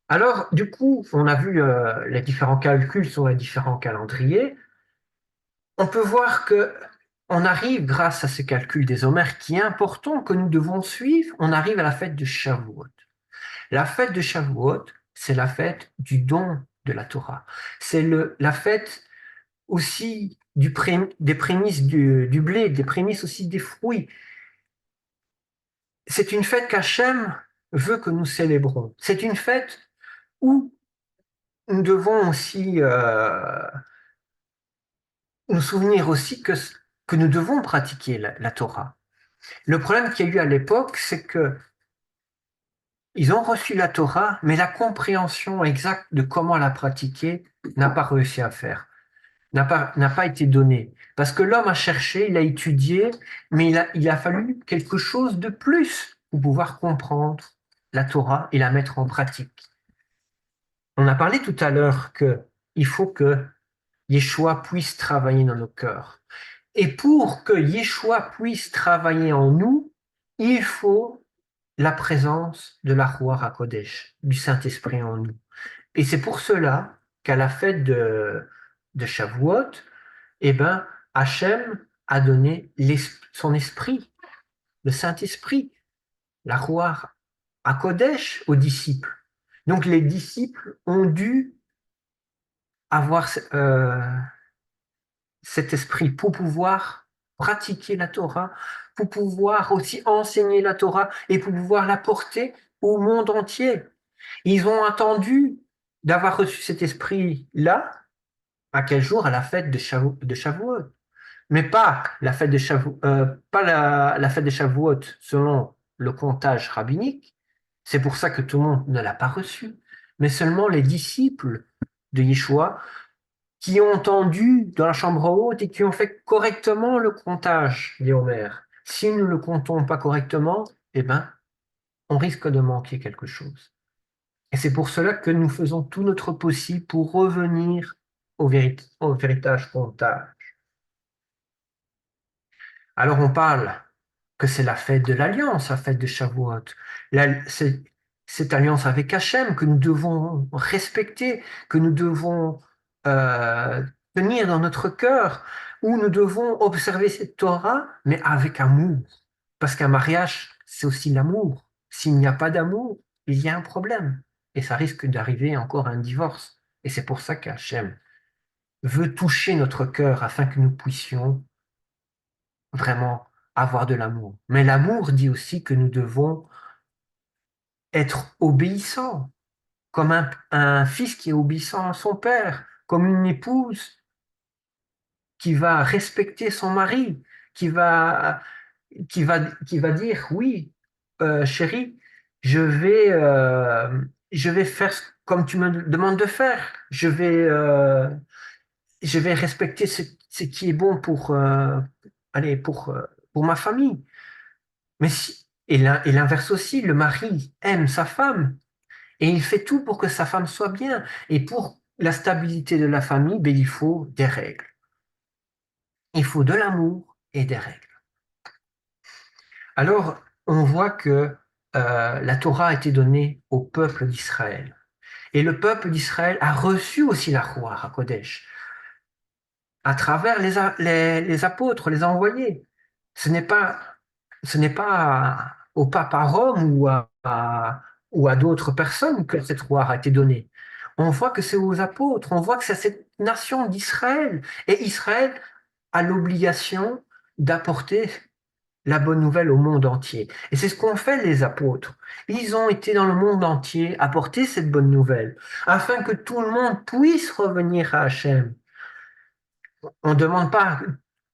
Alors, du coup, on a vu les différents calculs sur les différents calendriers. On peut voir que on arrive, grâce à ce calcul des Homères qui est important, que nous devons suivre, on arrive à la fête de Shavuot. La fête de Shavuot, c'est la fête du don de la Torah. C'est la fête aussi des prémices du blé, des prémices aussi des fruits. C'est une fête qu'Hachem veut que nous célébrons. C'est une fête où nous devons aussi nous souvenir aussi que nous devons pratiquer la Torah. Le problème qu'il y a eu à l'époque, c'est que ils ont reçu la Torah, mais la compréhension exacte de comment la pratiquer n'a pas réussi à faire, n'a pas été donnée. Parce que l'homme a cherché, il a étudié, mais il a fallu quelque chose de plus pour pouvoir comprendre la Torah et la mettre en pratique. On a parlé tout à l'heure qu'il faut que Yeshua puisse travailler dans nos cœurs. Et pour que Yeshua puisse travailler en nous, il faut la présence de la Ruach HaKodesh, du Saint-Esprit en nous. Et c'est pour cela qu'à la fête de Shavuot, eh ben, Hachem a donné son esprit, le Saint-Esprit, la Ruach HaKodesh aux disciples. Donc les disciples ont dû avoir cet esprit pour pouvoir pratiquer la Torah, pour pouvoir aussi enseigner la Torah et pour pouvoir la porter au monde entier. Ils ont attendu d'avoir reçu cet esprit-là, à quel jour? À la fête de Shavuot. Mais pas la fête de Shavuot, pas la fête de Shavuot selon le comptage rabbinique. C'est pour ça que tout le monde ne l'a pas reçu, mais seulement les disciples de Yeshua qui ont entendu dans la chambre haute et qui ont fait correctement le comptage des Homères. Si nous ne le comptons pas correctement, eh ben, on risque de manquer quelque chose. Et c'est pour cela que nous faisons tout notre possible pour revenir au véritable comptage. Alors on parle que c'est la fête de l'alliance, la fête de Shavuot. C'est cette alliance avec Hachem que nous devons respecter, que nous devons euh, tenir dans notre cœur, où nous devons observer cette Torah, mais avec amour. Parce qu'un mariage, c'est aussi l'amour. S'il n'y a pas d'amour, il y a un problème. Et ça risque d'arriver encore à un divorce. Et c'est pour ça qu'Hachem veut toucher notre cœur afin que nous puissions vraiment avoir de l'amour. Mais l'amour dit aussi que nous devons être obéissants, comme un fils qui est obéissant à son père, comme une épouse qui va respecter son mari, qui va, qui va dire, oui, chérie, je vais faire comme tu me demandes de faire. Je vais respecter ce qui est bon allez, pour ma famille. Mais si, et l'inverse aussi, le mari aime sa femme et il fait tout pour que sa femme soit bien. Et pour la stabilité de la famille, ben, il faut des règles. Il faut de l'amour et des règles. Alors, on voit que la Torah a été donnée au peuple d'Israël. Et le peuple d'Israël a reçu aussi la Ruach HaKodesh à travers les apôtres, les envoyés. Ce n'est pas, ce n'est pas au pape à Rome ou à d'autres personnes que cette Ruach a été donnée. On voit que c'est aux apôtres, on voit que c'est à cette nation d'Israël. Et Israël a l'obligation d'apporter la bonne nouvelle au monde entier. Et c'est ce qu'ont fait les apôtres. Ils ont été dans le monde entier apporter cette bonne nouvelle, afin que tout le monde puisse revenir à Hachem. On ne demande pas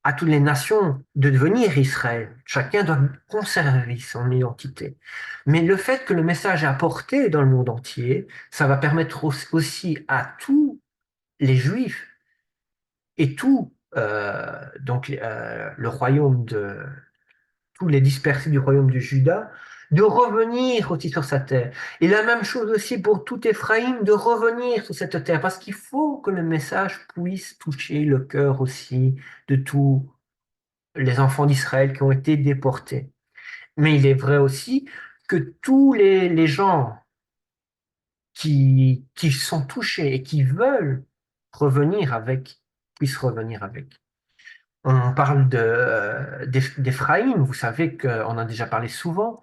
à toutes les nations de devenir Israël. Chacun doit conserver son identité. Mais le fait que le message est apporté dans le monde entier, ça va permettre aussi à tous les Juifs et tout le royaume tous les dispersés du royaume de Juda, de revenir aussi sur sa terre. Et la même chose aussi pour tout Éphraïm, de revenir sur cette terre, parce qu'il faut que le message puisse toucher le cœur aussi de tous les enfants d'Israël qui ont été déportés. Mais il est vrai aussi que tous les gens qui sont touchés et qui veulent revenir avec, puissent revenir avec. On parle d'Éphraïm, vous savez qu'on en a déjà parlé souvent.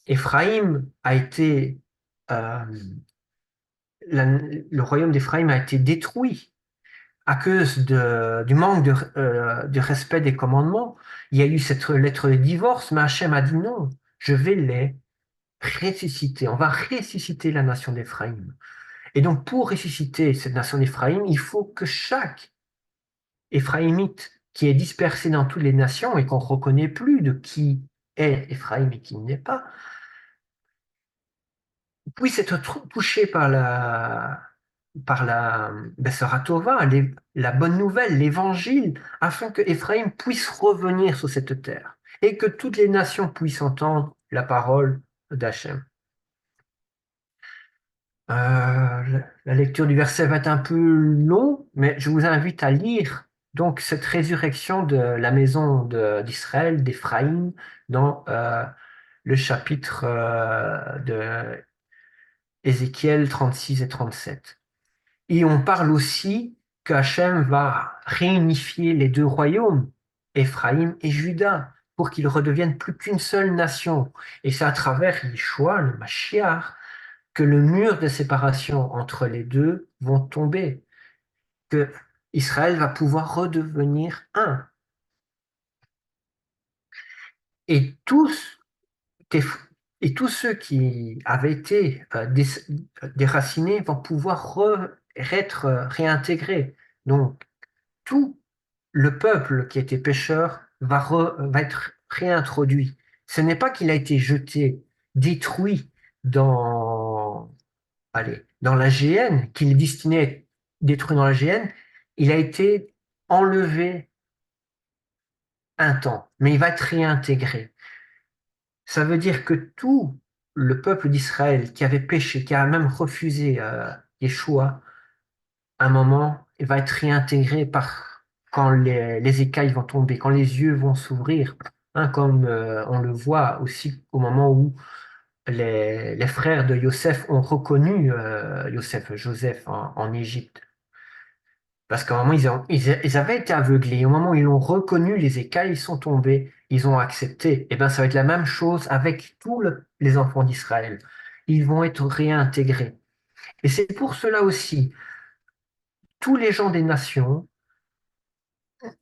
Éphraïm a été, euh, le royaume d'Éphraïm a été détruit à cause du manque de respect des commandements. Il y a eu cette lettre de divorce, mais Hachem a dit non, je vais les ressusciter. On va ressusciter la nation d'Éphraïm. Et donc, pour ressusciter cette nation d'Éphraïm, il faut que chaque Éphraïmite qui est dispersé dans toutes les nations et qu'on ne reconnaît plus de qui est Éphraïm et qui n'est pas, puisse être touché par la Bessara Tova, la bonne nouvelle, l'évangile, afin que Éphraïm puisse revenir sur cette terre et que toutes les nations puissent entendre la parole d'Hachem. La lecture du verset va être un peu long, mais je vous invite à lire donc cette résurrection de la maison d'Israël, d'Éphraïm, dans le chapitre de Ézéchiel 36 et 37. Et on parle aussi qu'Hachem va réunifier les deux royaumes, Éphraïm et Juda, pour qu'ils redeviennent plus qu'une seule nation. Et c'est à travers Yeshua, le Mashiach, que le mur de séparation entre les deux vont tomber, que Israël va pouvoir redevenir un. Et tous, et tous ceux qui avaient été déracinés vont pouvoir être réintégrés. Donc, tout le peuple qui était pécheur va être réintroduit. Ce n'est pas qu'il a été jeté, détruit dans la GN, qu'il est destiné à être détruit dans la GN, il a été enlevé un temps, mais il va être réintégré. Ça veut dire que tout le peuple d'Israël qui avait péché, qui a même refusé Yeshua, à un moment, il va être réintégré quand les écailles vont tomber, quand les yeux vont s'ouvrir, hein, comme on le voit aussi au moment où les frères de Yosef ont reconnu Joseph en Égypte. Parce qu'à un moment, ils avaient été aveuglés. Au moment où ils l'ont reconnu, les écailles sont tombées, ils ont accepté. Et bien, ça va être la même chose avec tous les enfants d'Israël. ils vont être réintégrés. Et c'est pour cela aussi, tous les gens des nations,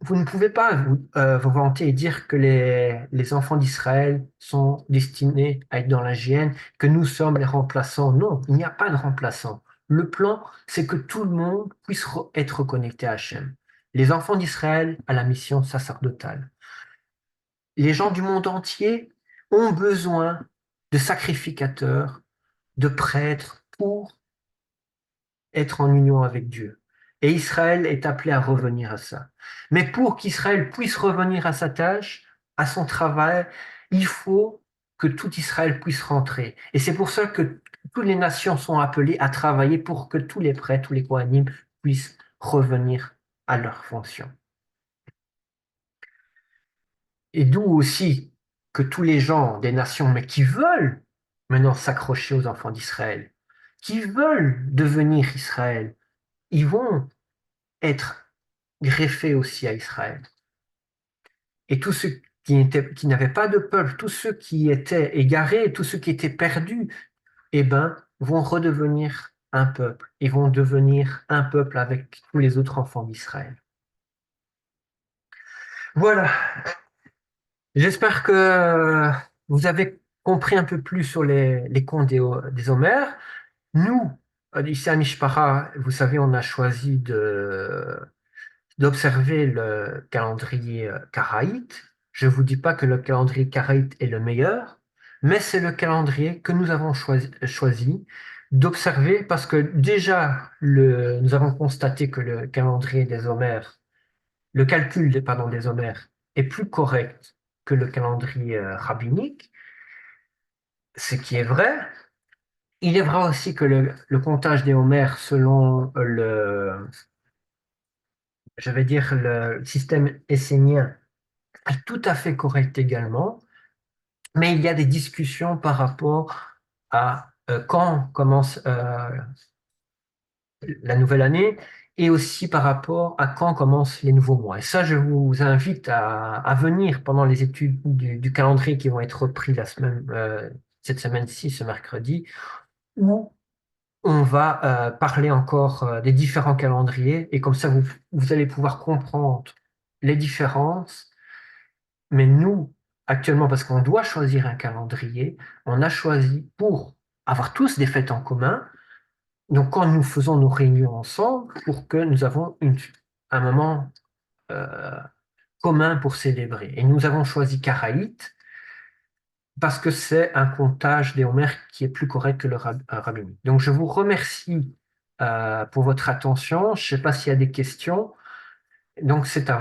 vous ne pouvez pas vous vanter et dire que les enfants d'Israël sont destinés à être dans la GN, que nous sommes les remplaçants. Non, il n'y a pas de remplaçants. Le plan, c'est que tout le monde puisse être connecté à Hachem. Les enfants d'Israël à la mission sacerdotale. Les gens du monde entier ont besoin de sacrificateurs, de prêtres pour être en union avec Dieu. Et Israël est appelé à revenir à ça. Mais pour qu'Israël puisse revenir à sa tâche, à son travail, il faut que tout Israël puisse rentrer. Et c'est pour ça que toutes les nations sont appelées à travailler pour que tous les prêtres, tous les Kohanim puissent revenir à leur fonction. Et d'où aussi que tous les gens des nations, mais qui veulent maintenant s'accrocher aux enfants d'Israël, qui veulent devenir Israël, ils vont être greffés aussi à Israël. Et tous ceux qui n'avaient pas de peuple, tous ceux qui étaient égarés, tous ceux qui étaient perdus, eh ben, vont redevenir un peuple. Ils vont devenir un peuple avec tous les autres enfants d'Israël. Voilà. J'espère que vous avez compris un peu plus sur les contes des Homères. Nous, ici à Mishpara, vous savez, on a choisi d'observer le calendrier karaïte. Je ne vous dis pas que le calendrier karaïte est le meilleur, mais c'est le calendrier que nous avons choisi d'observer parce que déjà, nous avons constaté que le calendrier des Homères, le calcul pardon, des Homères est plus correct que le calendrier rabbinique, ce qui est vrai. Il est vrai aussi que le comptage des Homères selon je vais dire, le système essénien est tout à fait correct également, mais il y a des discussions par rapport à quand commence la nouvelle année et aussi par rapport à quand commencent les nouveaux mois. Et ça, je vous invite à venir pendant les études du calendrier qui vont être repris cette semaine-ci, ce mercredi, où on va parler encore des différents calendriers et comme ça, vous allez pouvoir comprendre les différences. Mais nous, actuellement, parce qu'on doit choisir un calendrier, on a choisi pour avoir tous des fêtes en commun. Donc, quand nous faisons nos réunions ensemble, pour que nous avons un moment euh, commun pour célébrer. Et nous avons choisi Karaïte parce que c'est un comptage des Homères qui est plus correct que le rabbinique. Donc, je vous remercie pour votre attention. Je ne sais pas s'il y a des questions. Donc, c'est à vous.